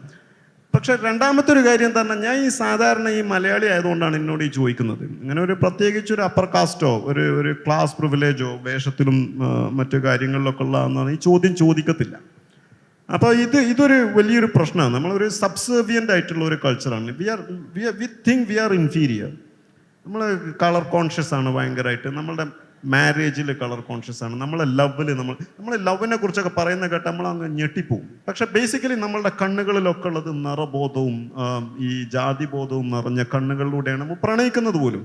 പക്ഷെ രണ്ടാമത്തെ ഒരു കാര്യം തന്നെ, ഞാൻ ഈ സാധാരണ ഈ മലയാളി ആയതുകൊണ്ടാണ് എന്നോട് ഈ ചോദിക്കുന്നത്. അങ്ങനെ ഒരു പ്രത്യേകിച്ച് ഒരു അപ്പർ കാസ്റ്റോ ഒരു ക്ലാസ് പ്രിവിലേജോ വേഷത്തിലും മറ്റു കാര്യങ്ങളിലൊക്കെ ഉള്ളതെന്നാണ് ഈ ചോദ്യം ചോദിക്കത്തില്ല. അപ്പോൾ ഇതൊരു വലിയൊരു പ്രശ്നമാണ്. നമ്മളൊരു സബ്സർവിയൻ്റ് ആയിട്ടുള്ള ഒരു കൾച്ചറാണ്. We think we are inferior. നമ്മൾ കളർ കോൺഷ്യസ് ആണ് ഭയങ്കരമായിട്ട്. നമ്മളുടെ മാരേജിൽ കളർ കോൺഷ്യസ് ആണ്. നമ്മളെ ലവിൽ നമ്മൾ ലവിനെ കുറിച്ചൊക്കെ പറയുന്ന കേട്ട് നമ്മൾ അങ്ങ് ഞെട്ടിപ്പോവും. പക്ഷെ ബേസിക്കലി നമ്മളുടെ കണ്ണുകളിലൊക്കെ ഉള്ളത് നിറബോധവും ഈ ജാതിബോധവും നിറഞ്ഞ കണ്ണുകളിലൂടെയാണ് നമ്മൾ പ്രണയിക്കുന്നത് പോലും.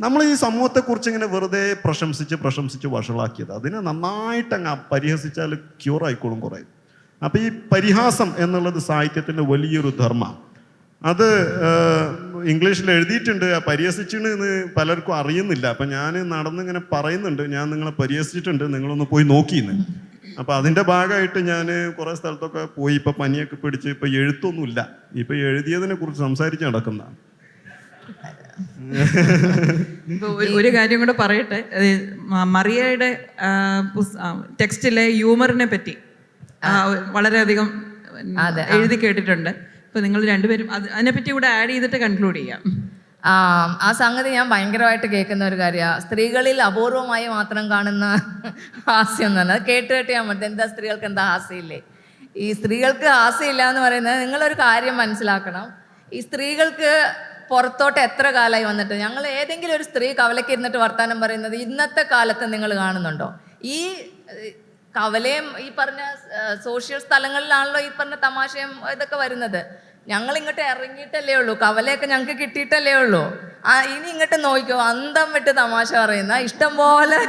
നമ്മൾ ഈ സമൂഹത്തെക്കുറിച്ച് ഇങ്ങനെ വെറുതെ പ്രശംസിച്ച് വഷളാക്കിയത്. അതിനെ നന്നായിട്ട് അങ്ങ് പരിഹസിച്ചാൽ ക്യൂർ ആയിക്കോളും കുറേ. അപ്പം ഈ പരിഹാസം എന്നുള്ളത് സാഹിത്യത്തിൻ്റെ വലിയൊരു ധർമ്മമാണ്. അത് ഇംഗ്ലീഷിൽ എഴുതിയിട്ടുണ്ട്. പരിഹസിച്ചിട്ട് എന്ന് പലർക്കും അറിയുന്നില്ല. അപ്പം ഞാൻ നടന്നിങ്ങനെ പറയുന്നുണ്ട്, ഞാൻ നിങ്ങളെ പരിഹസിച്ചിട്ടുണ്ട്, നിങ്ങളൊന്ന് പോയി നോക്കിയെന്ന്. അപ്പം അതിൻ്റെ ഭാഗമായിട്ട് ഞാൻ കുറേ സ്ഥലത്തൊക്കെ പോയി. ഇപ്പം പനിയൊക്കെ പിടിച്ച് ഇപ്പം എഴുത്തൊന്നുമില്ല. ഇപ്പം എഴുതിയതിനെ കുറിച്ച് സംസാരിച്ച് നടക്കുന്നതാണ്. ഒരു കാര്യം കൂടെ പറയട്ടെ. മറിയയുടെ ടെക്സ്റ്റിലെ ഹ്യൂമറിനെ പറ്റി വളരെയധികം എഴുതി കേട്ടിട്ടുണ്ട്. അപ്പൊ നിങ്ങൾ രണ്ടുപേരും അതിനെപ്പറ്റി കൂടെ ആഡ് ചെയ്തിട്ട് കൺക്ലൂഡ് ചെയ്യാം. ആ സംഗതി ഞാൻ ഭയങ്കരമായിട്ട് കേൾക്കുന്ന ഒരു കാര്യമാണ്. സ്ത്രീകളിൽ അപൂർവമായി മാത്രം കാണുന്ന ഹാസ്യം എന്ന് പറഞ്ഞാൽ കേട്ട് ഞാൻ പറ്റും. എന്താ സ്ത്രീകൾക്ക് എന്താ ഹാസ്യമില്ലേ? ഈ സ്ത്രീകൾക്ക് ഹാസ്യമില്ല എന്ന് പറയുന്നത്, നിങ്ങളൊരു കാര്യം മനസ്സിലാക്കണം. ഈ സ്ത്രീകൾക്ക് പുറത്തോട്ട് എത്ര കാലമായി വന്നിട്ട്, ഞങ്ങൾ ഏതെങ്കിലും ഒരു സ്ത്രീ കവലയ്ക്ക് ഇരുന്നിട്ട് വർത്താനം പറയുന്നത് ഇന്നത്തെ കാലത്ത് നിങ്ങൾ കാണുന്നുണ്ടോ? ഈ കവലയും ഈ പറഞ്ഞ സോഷ്യൽ സ്ഥലങ്ങളിലാണല്ലോ ഈ പറഞ്ഞ തമാശയും ഇതൊക്കെ വരുന്നത്. ഞങ്ങൾ ഇങ്ങോട്ട് ഇറങ്ങിയിട്ടല്ലേ ഉള്ളൂ, കവലയൊക്കെ ഞങ്ങൾക്ക് കിട്ടിയിട്ടല്ലേ ഉള്ളൂ. ഇനി ഇങ്ങോട്ട് നോക്കിക്കോ, അന്തം വിട്ട് തമാശ പറയുന്ന ഇഷ്ടം പോലെ.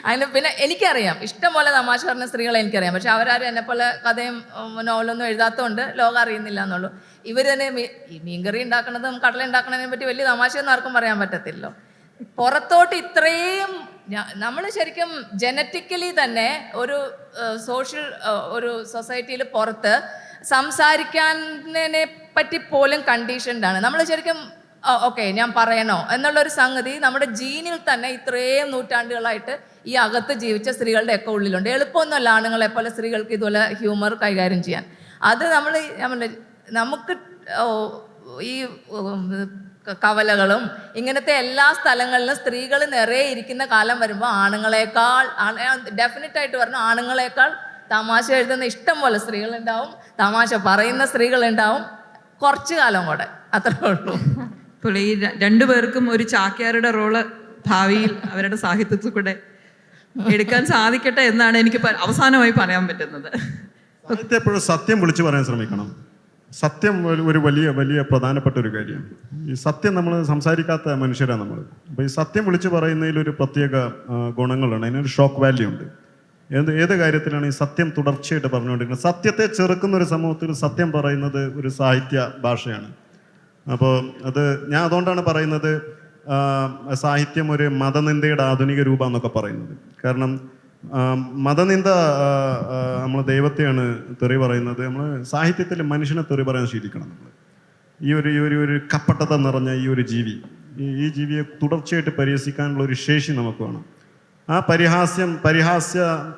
അതിന് പിന്നെ എനിക്കറിയാം, ഇഷ്ടം പോലെ തമാശ പറഞ്ഞ സ്ത്രീകളെ എനിക്കറിയാം. പക്ഷെ അവരാരും എന്നെപ്പോലെ കഥയും നോവലൊന്നും എഴുതാത്തതുകൊണ്ട് ലോകം അറിയുന്നില്ല എന്നുള്ളൂ. ഇവർ തന്നെ ഈ മീൻകറി ഉണ്ടാക്കണതും കടല ഉണ്ടാക്കണതിനെ പറ്റി വലിയ തമാശയൊന്നും ആർക്കും പറയാൻ പറ്റത്തില്ലോ. പുറത്തോട്ട് ഇത്രയും നമ്മൾ ശരിക്കും ജനറ്റിക്കലി തന്നെ ഒരു സോഷ്യൽ ഒരു സൊസൈറ്റിയിൽ പുറത്ത് സംസാരിക്കാനെ പറ്റി പോലും കണ്ടീഷൻഡാണ്. നമ്മൾ ശരിക്കും ഓക്കെ ഞാൻ പറയണോ എന്നുള്ളൊരു സംഗതി നമ്മുടെ ജീനിൽ തന്നെ ഇത്രയും നൂറ്റാണ്ടുകളായിട്ട് ഈ അകത്ത് ജീവിച്ച സ്ത്രീകളുടെ ഒക്കെ ഉള്ളിലുണ്ട്. എളുപ്പമൊന്നുമല്ല ആണുങ്ങളെ പോലെ സ്ത്രീകൾക്ക് ഇതുപോലെ ഹ്യൂമർ കൈകാര്യം ചെയ്യാൻ. അത് നമുക്ക് ഈ കവലകളും ഇങ്ങനത്തെ എല്ലാ സ്ഥലങ്ങളിലും സ്ത്രീകൾ നിറയെ ഇരിക്കുന്ന കാലം വരുമ്പോൾ ആണുങ്ങളെക്കാൾ ഡെഫിനറ്റായിട്ട് പറഞ്ഞു ആണുങ്ങളെക്കാൾ തമാശ എഴുതുന്ന ഇഷ്ടം പോലെ സ്ത്രീകളുണ്ടാവും, തമാശ പറയുന്ന സ്ത്രീകളുണ്ടാവും. കുറച്ചു കാലം കൂടെ, അത്രേ ഉള്ളൂ. ഇപ്പോൾ ഈ രണ്ടുപേർക്കും ഒരു ചാക്യാരുടെ റോള് ഭാവിയിൽ അവരുടെ സാഹിത്യത്തിൽ കൂടെ എടുക്കാൻ സാധിക്കട്ടെ എന്നാണ് എനിക്ക് അവസാനമായി പറയാൻ പറ്റുന്നത്. സാഹിത്യം എപ്പോഴും സത്യം വിളിച്ചു പറയാൻ ശ്രമിക്കണം. സത്യം ഒരു വലിയ വലിയ പ്രധാനപ്പെട്ട ഒരു കാര്യമാണ്. ഈ സത്യം നമ്മൾ സംസാരിക്കാത്ത മനുഷ്യരാണ് നമ്മൾ. അപ്പോൾ ഈ സത്യം വിളിച്ചു പറയുന്നതിൽ ഒരു പ്രത്യേക ഗുണങ്ങളാണ്, അതിനൊരു ഷോക്ക് വാല്യൂ ഉണ്ട്. ഏത് കാര്യത്തിലാണ് ഈ സത്യം തുടർച്ചയായിട്ട് പറഞ്ഞുകൊണ്ടിരിക്കുന്നത്. സത്യത്തെ ചെറുക്കുന്ന ഒരു സമൂഹത്തിൽ സത്യം പറയുന്നത് ഒരു സാഹിത്യ ഭാഷയാണ്. അപ്പോൾ ഞാൻ അതുകൊണ്ടാണ് പറയുന്നത് സാഹിത്യം ഒരു മതനിന്ദയുടെ ആധുനിക രൂപം എന്നൊക്കെ പറയുന്നത്. കാരണം മതനിന്ദ നമ്മൾ ദൈവത്തെയാണ് തെറി പറയുന്നത്. നമ്മൾ സാഹിത്യത്തിൽ മനുഷ്യനെ തെറി പറയാൻ ശീലിക്കണം. നമ്മൾ ഈ ഒരു കപ്പട്ടത നിറഞ്ഞ ഈ ഒരു ജീവി, ഈ ജീവിയെ തുടർച്ചയായിട്ട് പരിഹസിക്കാനുള്ള ഒരു ശേഷി നമുക്ക് വേണം. ആ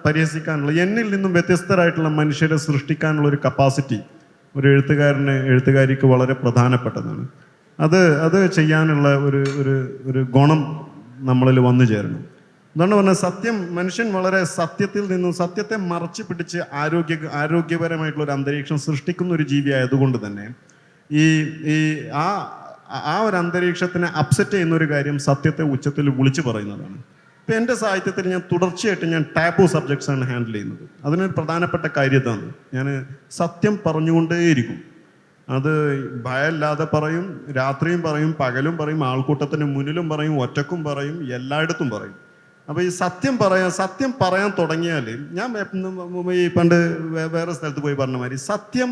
പരിഹസിക്കാനുള്ള എന്നിൽ നിന്നും വ്യത്യസ്തരായിട്ടുള്ള മനുഷ്യരെ സൃഷ്ടിക്കാനുള്ള ഒരു കപ്പാസിറ്റി ഒരു എഴുത്തുകാരിക്ക് വളരെ പ്രധാനപ്പെട്ടതാണ്. അത് ചെയ്യാനുള്ള ഒരു ഗുണം നമ്മളിൽ വന്നു ചേരണം. എന്താണ് പറഞ്ഞാൽ മനുഷ്യൻ വളരെ സത്യത്തിൽ നിന്നും സത്യത്തെ മറച്ചു പിടിച്ച് ആരോഗ്യപരമായിട്ടുള്ള ഒരു അന്തരീക്ഷം സൃഷ്ടിക്കുന്ന ഒരു ജീവി ആയതുകൊണ്ട് തന്നെ ആ ഒരു അന്തരീക്ഷത്തിനെ അപ്സെറ്റ് ചെയ്യുന്ന ഒരു കാര്യം സത്യത്തെ ഉച്ചത്തിൽ വിളിച്ചു പറയുന്നതാണ്. ഇപ്പം എൻ്റെ സാഹിത്യത്തിൽ ഞാൻ തുടർച്ചയായിട്ട് ടാബു സബ്ജക്ട്സ് ആണ് ഹാൻഡിൽ ചെയ്യുന്നത്. അതിനൊരു പ്രധാനപ്പെട്ട കാര്യം ഇതാണ്, ഞാൻ സത്യം പറഞ്ഞുകൊണ്ടേയിരിക്കും. അത് ഭയമില്ലാതെ പറയും, രാത്രിയും പറയും, പകലും പറയും, ആൾക്കൂട്ടത്തിന് മുന്നിലും പറയും, ഒറ്റക്കും പറയും, എല്ലായിടത്തും പറയും. അപ്പോൾ ഈ സത്യം പറയാൻ തുടങ്ങിയാൽ ഞാൻ ഈ പണ്ട് വേറെ സ്ഥലത്ത് പോയി പറഞ്ഞ മാതിരി സത്യം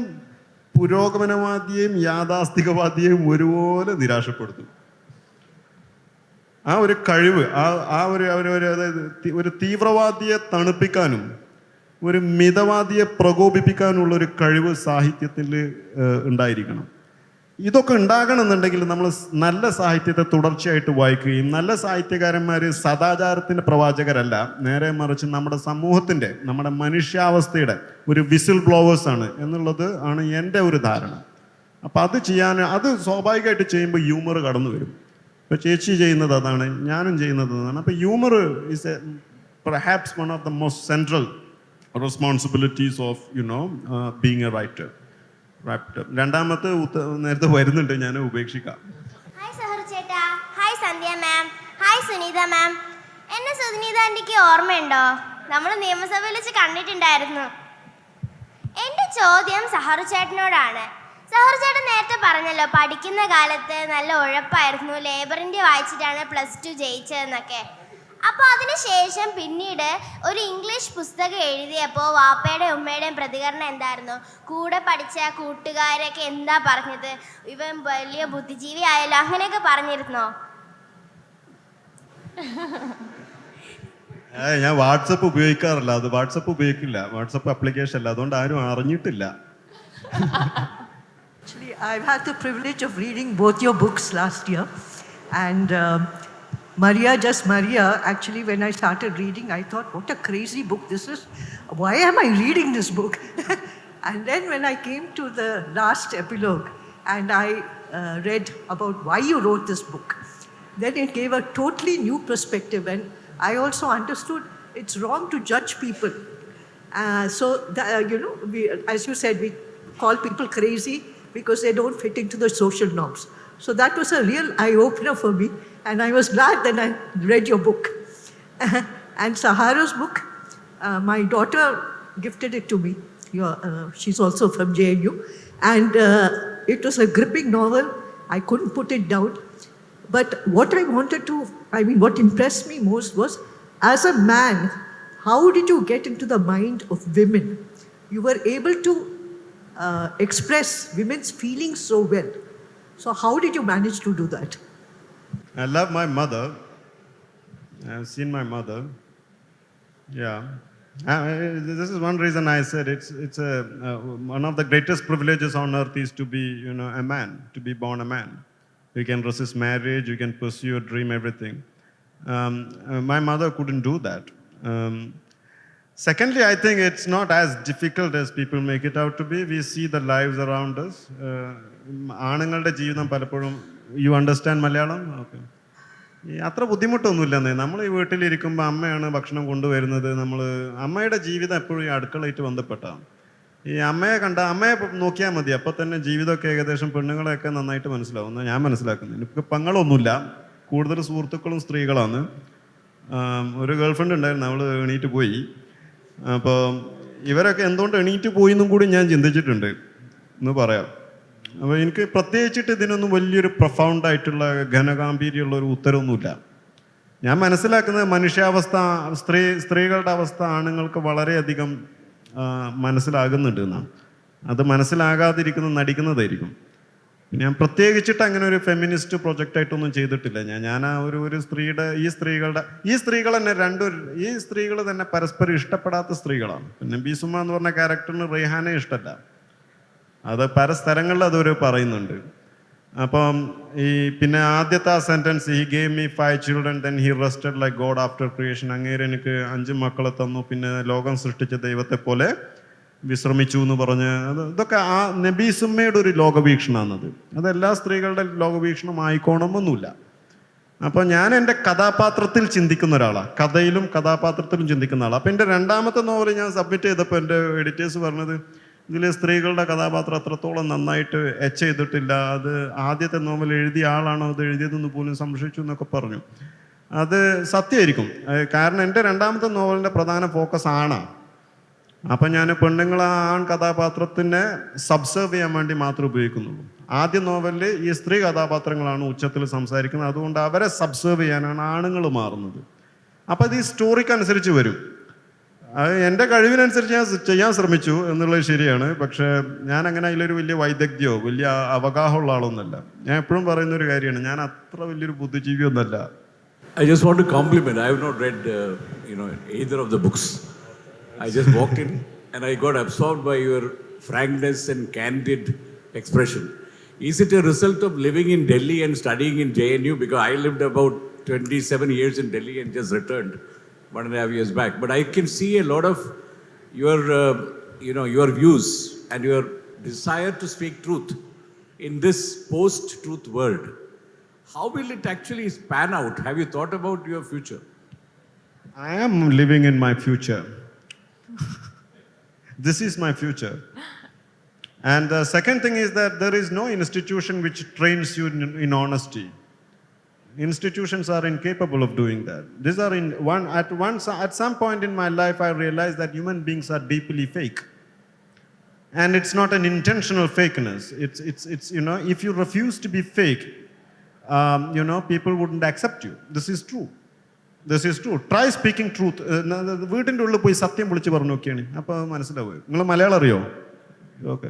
പുരോഗമനവാദിയെയും യാഥാസ്ഥികവാദിയെയും ഒരുപോലെ നിരാശപ്പെടുത്തും. ആ ഒരു കഴിവ് അതായത് ഒരു തീവ്രവാദിയെ തണുപ്പിക്കാനും ഒരു മിതവാദിയെ പ്രകോപിപ്പിക്കാനുള്ള ഒരു കഴിവ് സാഹിത്യത്തിൽ ഉണ്ടായിരിക്കണം. ഇതൊക്കെ ഉണ്ടാകണമെന്നുണ്ടെങ്കിൽ നമ്മൾ നല്ല സാഹിത്യത്തെ തുടർച്ചയായിട്ട് വായിക്കുകയും നല്ല സാഹിത്യകാരന്മാർ സദാചാരത്തിൻ്റെ പ്രവാചകരല്ല, നേരെ മറിച്ച് നമ്മുടെ സമൂഹത്തിൻ്റെ, നമ്മുടെ മനുഷ്യാവസ്ഥയുടെ ഒരു വിസിൽ ബ്ലോവേഴ്സാണ് എന്നുള്ളത് ആണ് എൻ്റെ ഒരു ധാരണ. അപ്പോൾ അത് ചെയ്യാൻ, അത് സ്വാഭാവികമായിട്ട് ചെയ്യുമ്പോൾ ഹ്യൂമർ കടന്നു വരും. ഇപ്പോൾ ചേച്ചി ചെയ്യുന്നത് അതാണ്, ഞാനും ചെയ്യുന്നത് അതാണ്. അപ്പോൾ humour is A perhaps one of the most central responsibilities of being A writer. രണ്ടാമത്തെ നേരത്തെ വരുന്നുണ്ട്, ഞാൻ ഉപേക്ഷിക്കാം. ഹായ് സഹർ ചേട്ടാ, ഹായ് സന്ധ്യ മാം, ഹായ് സുനീത മാം. എന്നെ സുനീത ആൻറ്റിക്ക് ഓർമ്മയുണ്ടോ? നമ്മൾ നിയമസഭയിൽ വെച്ച് കണ്ടിട്ടുണ്ടായിരുന്നു. എൻ്റെ ചോദ്യം സഹർ ചേട്ടനോടാണ്. സഹർ ചേട്ടൻ നേരത്തെ പറഞ്ഞല്ലോ പഠിക്കുന്ന കാലത്ത് നല്ല ഉഴപ്പായിരുന്നു, ലേബർ ഇന്ത്യ വായിച്ചിട്ടാണ് +2 ജയിച്ചതെന്നൊക്കെ. അപ്പോൾ അതിനുശേഷം പിന്നീട് ഒരു ഇംഗ്ലീഷ് പുസ്തകം എഴുതിയപ്പോൾ വാപ്പയുടെയും ഉമ്മയുടെയും പ്രതികരണം എന്തായിരുന്നു? കൂടെ പഠിച്ച കൂട്ടുകാരൊക്കെ എന്താ പറഞ്ഞത്, ഇവൻ വലിയ ബുദ്ധിജീവി ആയല്ലോ, അങ്ങനെയൊക്കെ പറഞ്ഞിരുന്നോ? ഞാൻ വാട്സപ്പ് ഉപയോഗിക്കാറില്ല, അത് വാട്സപ്പ് ഉപയോഗിക്കില്ല, വാട്സപ്പ് ആപ്ലിക്കേഷൻ അല്ല, അതുകൊണ്ട് ആരും അറിഞ്ഞിട്ടില്ല. Actually, I've had the privilege of reading both your books last year, and Maria, actually when I started reading, I thought, what a crazy book this is. Why am I reading this book? And then when I came to the last epilogue and I read about why you wrote this book, then it gave a totally new perspective, and I also understood it's wrong to judge people. As you said, we call people crazy because they don't fit into the social norms. So that was a real eye-opener for me, and I was glad that I read your book. And Sahara's book, my daughter gifted it to me. She's also from JNU, and it was a gripping novel. I couldn't put it down. But what what impressed me most was, as a man, how did you get into the mind of women? You were able to express women's feelings so well. So how did you manage to do that? I love my mother. I've seen my mother. Yeah. This is one reason I said it's one of the greatest privileges on earth is to be, a man, to be born a man. You can resist marriage, you can pursue your dream, everything. My mother couldn't do that. Secondly, I think it's not as difficult as people make it out to be. We see the lives around us. ആണുങ്ങളുടെ ജീവിതം പലപ്പോഴും, you understand Malayalam? Okay. അത്ര ബുദ്ധിമുട്ടൊന്നുമില്ലെന്നേ. നമ്മൾ ഈ വീട്ടിലിരിക്കുമ്പോൾ അമ്മയാണ് ഭക്ഷണം കൊണ്ടുവരുന്നത്. അമ്മയുടെ ജീവിതം എപ്പോഴും ഈ അടുക്കളയായിട്ട് ബന്ധപ്പെട്ടാണ്. ഈ അമ്മയെ നോക്കിയാൽ മതി, അപ്പോൾ തന്നെ ജീവിതമൊക്കെ ഏകദേശം പെണ്ണുങ്ങളെയൊക്കെ നന്നായിട്ട് മനസ്സിലാവും എന്നാണ് ഞാൻ മനസ്സിലാക്കുന്നത്. എനിക്ക് പെങ്ങളൊന്നുമില്ല, കൂടുതൽ സുഹൃത്തുക്കളും സ്ത്രീകളാണ്. ഒരു ഗേൾ ഫ്രണ്ട് ഉണ്ടായിരുന്നു, അവൾ എണീറ്റ് പോയി. അപ്പോൾ ഇവരൊക്കെ എന്തുകൊണ്ട് എണീറ്റ് പോയി എന്നും കൂടി ഞാൻ ചിന്തിച്ചിട്ടുണ്ട് എന്ന് പറയാം. അപ്പോൾ എനിക്ക് പ്രത്യേകിച്ചിട്ട് ഇതിനൊന്നും വലിയൊരു പ്രൊഫൗണ്ടായിട്ടുള്ള ഘനഗാംഭീര്യമുള്ള ഒരു ഉത്തരവൊന്നുമില്ല. ഞാൻ മനസ്സിലാക്കുന്നത് മനുഷ്യാവസ്ഥ, സ്ത്രീകളുടെ അവസ്ഥ ആണുങ്ങൾക്ക് വളരെയധികം മനസ്സിലാകുന്നുണ്ട് എന്നാണ്. അത് മനസ്സിലാകാതിരിക്കുന്നത് നടിക്കുന്നതായിരിക്കും. ഞാൻ പ്രത്യേകിച്ചിട്ട് അങ്ങനെ ഒരു ഫെമിനിസ്റ്റ് പ്രൊജക്റ്റായിട്ടൊന്നും ചെയ്തിട്ടില്ല. ഞാൻ ആ ഒരു സ്ത്രീയുടെ ഈ സ്ത്രീകൾ തന്നെ പരസ്പരം ഇഷ്ടപ്പെടാത്ത സ്ത്രീകളാണ്. പിന്നെ ബീസുമ എന്ന് പറഞ്ഞ ക്യാരക്ടറിന് റെയ്ഹാനെ ഇഷ്ടമല്ല. അത് പല സ്ഥലങ്ങളിൽ അതൊരു പറയുന്നുണ്ട്. അപ്പം പിന്നെ ആദ്യത്തെ ആ sentence, he gave me 5 children then he rested like God after creation. അങ്ങേര് എനിക്ക് 5 മക്കളെ തന്നു, പിന്നെ ലോകം സൃഷ്ടിച്ച ദൈവത്തെ പോലെ വിശ്രമിച്ചു എന്ന് പറഞ്ഞ് ഇതൊക്കെ ആ നബീസുമ്മയുടെ ഒരു ലോകവീക്ഷണമാണത്. അത് എല്ലാ സ്ത്രീകളുടെ ലോകവീക്ഷണം ആയിക്കോണമെന്നില്ല. അപ്പോൾ ഞാൻ എൻ്റെ കഥാപാത്രത്തിൽ ചിന്തിക്കുന്ന ഒരാളാണ്, കഥയിലും കഥാപാത്രത്തിലും ചിന്തിക്കുന്ന ആളാണ്. അപ്പോൾ എൻ്റെ രണ്ടാമത്തെ നോവൽ ഞാൻ സബ്മിറ്റ് ചെയ്തപ്പോൾ എൻ്റെ എഡിറ്റേഴ്സ് പറഞ്ഞത്, ഇതിൽ സ്ത്രീകളുടെ കഥാപാത്രം അത്രത്തോളം നന്നായിട്ട് ചെയ്തിട്ടില്ല, അത് ആദ്യത്തെ നോവൽ എഴുതിയ ആളാണോ അത് എഴുതിയതെന്ന് പോലും സംശയിച്ചു എന്നൊക്കെ പറഞ്ഞു. അത് സത്യമായിരിക്കും, കാരണം എൻ്റെ രണ്ടാമത്തെ നോവലിൻ്റെ പ്രധാന ഫോക്കസ് ആണാണ്. അപ്പം ഞാൻ പെണ്ണുങ്ങളെ ആൺ കഥാപാത്രത്തിനെ സബ്സേർവ് ചെയ്യാൻ വേണ്ടി മാത്രമേ ഉപയോഗിക്കുന്നുള്ളൂ. ആദ്യ നോവലിൽ ഈ സ്ത്രീ കഥാപാത്രങ്ങളാണ് ഉച്ചത്തിൽ സംസാരിക്കുന്നത്, അതുകൊണ്ട് അവരെ സബ്സേർവ് ചെയ്യാനാണ് ആണുങ്ങൾ മാറുന്നത്. അപ്പം ഇത് ഈ സ്റ്റോറിക്കനുസരിച്ച് വരും. അത് എൻ്റെ കഴിവിനനുസരിച്ച് ഞാൻ ചെയ്യാൻ ശ്രമിച്ചു എന്നുള്ളത് ശരിയാണ്. പക്ഷേ ഞാൻ അങ്ങനെ അതിലൊരു വലിയ വൈദഗ്ധ്യമോ വലിയ അവഗാഹമുള്ള ആളൊന്നുമല്ല. ഞാൻ എപ്പോഴും പറയുന്ന ഒരു കാര്യമാണ്, ഞാൻ അത്ര വലിയൊരു ബുദ്ധിജീവിയൊന്നുമല്ല. I just want to compliment. I have not read either of the books. I just walked in and I got absorbed by your frankness and candid expression. Is it a result of living in Delhi and studying in JNU? Because I lived about 27 years in Delhi and just returned 1.5 years back. But I can see a lot of your, your views and your desire to speak truth in this post-truth world. How will it actually pan out? Have you thought about your future? I am living in my future. This is my future. And the second thing is that there is no institution which trains you in honesty. Institutions are incapable of doing that. These are at some point in my life, I realized that human beings are deeply fake. And it's not an intentional fakeness. It's if you refuse to be fake, people wouldn't accept you. This is true. This is true. Try speaking truth. വീട്ടിൻ്റെ ഉള്ളിൽ പോയി സത്യം വിളിച്ച് പറഞ്ഞു നോക്കിയാണ്, അപ്പോൾ മനസ്സിലാവുക. നിങ്ങൾ മലയാളം അറിയോ? ഓക്കെ.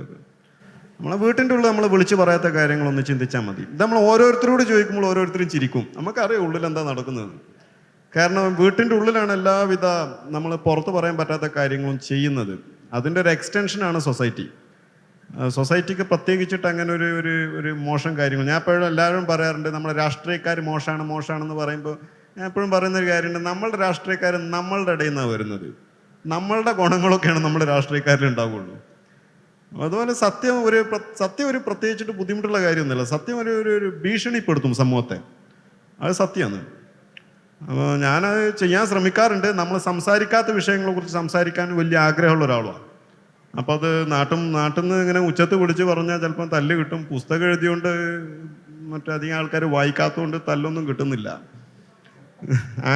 നമ്മളെ വീട്ടിൻ്റെ ഉള്ളിൽ നമ്മൾ വിളിച്ച് പറയാത്ത കാര്യങ്ങളൊന്ന് ചിന്തിച്ചാൽ മതി. ഇത് നമ്മൾ ഓരോരുത്തരോട് ചോദിക്കുമ്പോൾ ഓരോരുത്തരും ചിരിക്കും. നമുക്കറിയാം ഉള്ളിൽ എന്താ നടക്കുന്നത്. കാരണം വീട്ടിൻ്റെ ഉള്ളിലാണ് എല്ലാവിധ നമ്മൾ പുറത്ത് പറയാൻ പറ്റാത്ത കാര്യങ്ങളും ചെയ്യുന്നത്. അതിൻ്റെ ഒരു എക്സ്റ്റൻഷനാണ് സൊസൈറ്റി. സൊസൈറ്റിക്ക് പ്രത്യേകിച്ചിട്ട് അങ്ങനെ ഒരു മോശം കാര്യങ്ങൾ. ഞാൻ എപ്പോഴും എല്ലാവരും പറയാറുണ്ട്, നമ്മളെ രാഷ്ട്രീയക്കാർ മോശമാണെന്ന് പറയുമ്പോൾ ഞാൻ എപ്പോഴും പറയുന്നൊരു കാര്യമുണ്ട്, നമ്മളുടെ രാഷ്ട്രീയക്കാർ നമ്മളുടെ ഇടയിൽ നിന്നാണ് വരുന്നത്. നമ്മളുടെ ഗുണങ്ങളൊക്കെയാണ് നമ്മുടെ രാഷ്ട്രീയക്കാരിൽ ഉണ്ടാവുകയുള്ളൂ. അതുപോലെ സത്യം ഒരു പ്രത്യേകിച്ചിട്ട് ബുദ്ധിമുട്ടുള്ള കാര്യമൊന്നുമില്ല. സത്യം ഒരു ഭീഷണിപ്പെടുത്തും സമൂഹത്തെ. അത് സത്യമാണ്. അപ്പോൾ ഞാനത് ചെയ്യാൻ ശ്രമിക്കാറുണ്ട്. നമ്മൾ സംസാരിക്കാത്ത വിഷയങ്ങളെക്കുറിച്ച് സംസാരിക്കാൻ വലിയ ആഗ്രഹമുള്ള ഒരാളാണ്. അപ്പോൾ അത് നാട്ടിൽ നിന്ന് ഇങ്ങനെ ഉച്ചത്ത് വിളിച്ച് പറഞ്ഞാൽ ചിലപ്പം തല്ല് കിട്ടും. പുസ്തകം എഴുതിയോണ്ട് മറ്റധികം ആൾക്കാർ വായിക്കാത്തതുകൊണ്ട് തല്ലൊന്നും കിട്ടുന്നില്ല.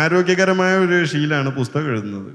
ആരോഗ്യകരമായ ഒരു ശീലമാണ് പുസ്തകം എഴുതുന്നത്.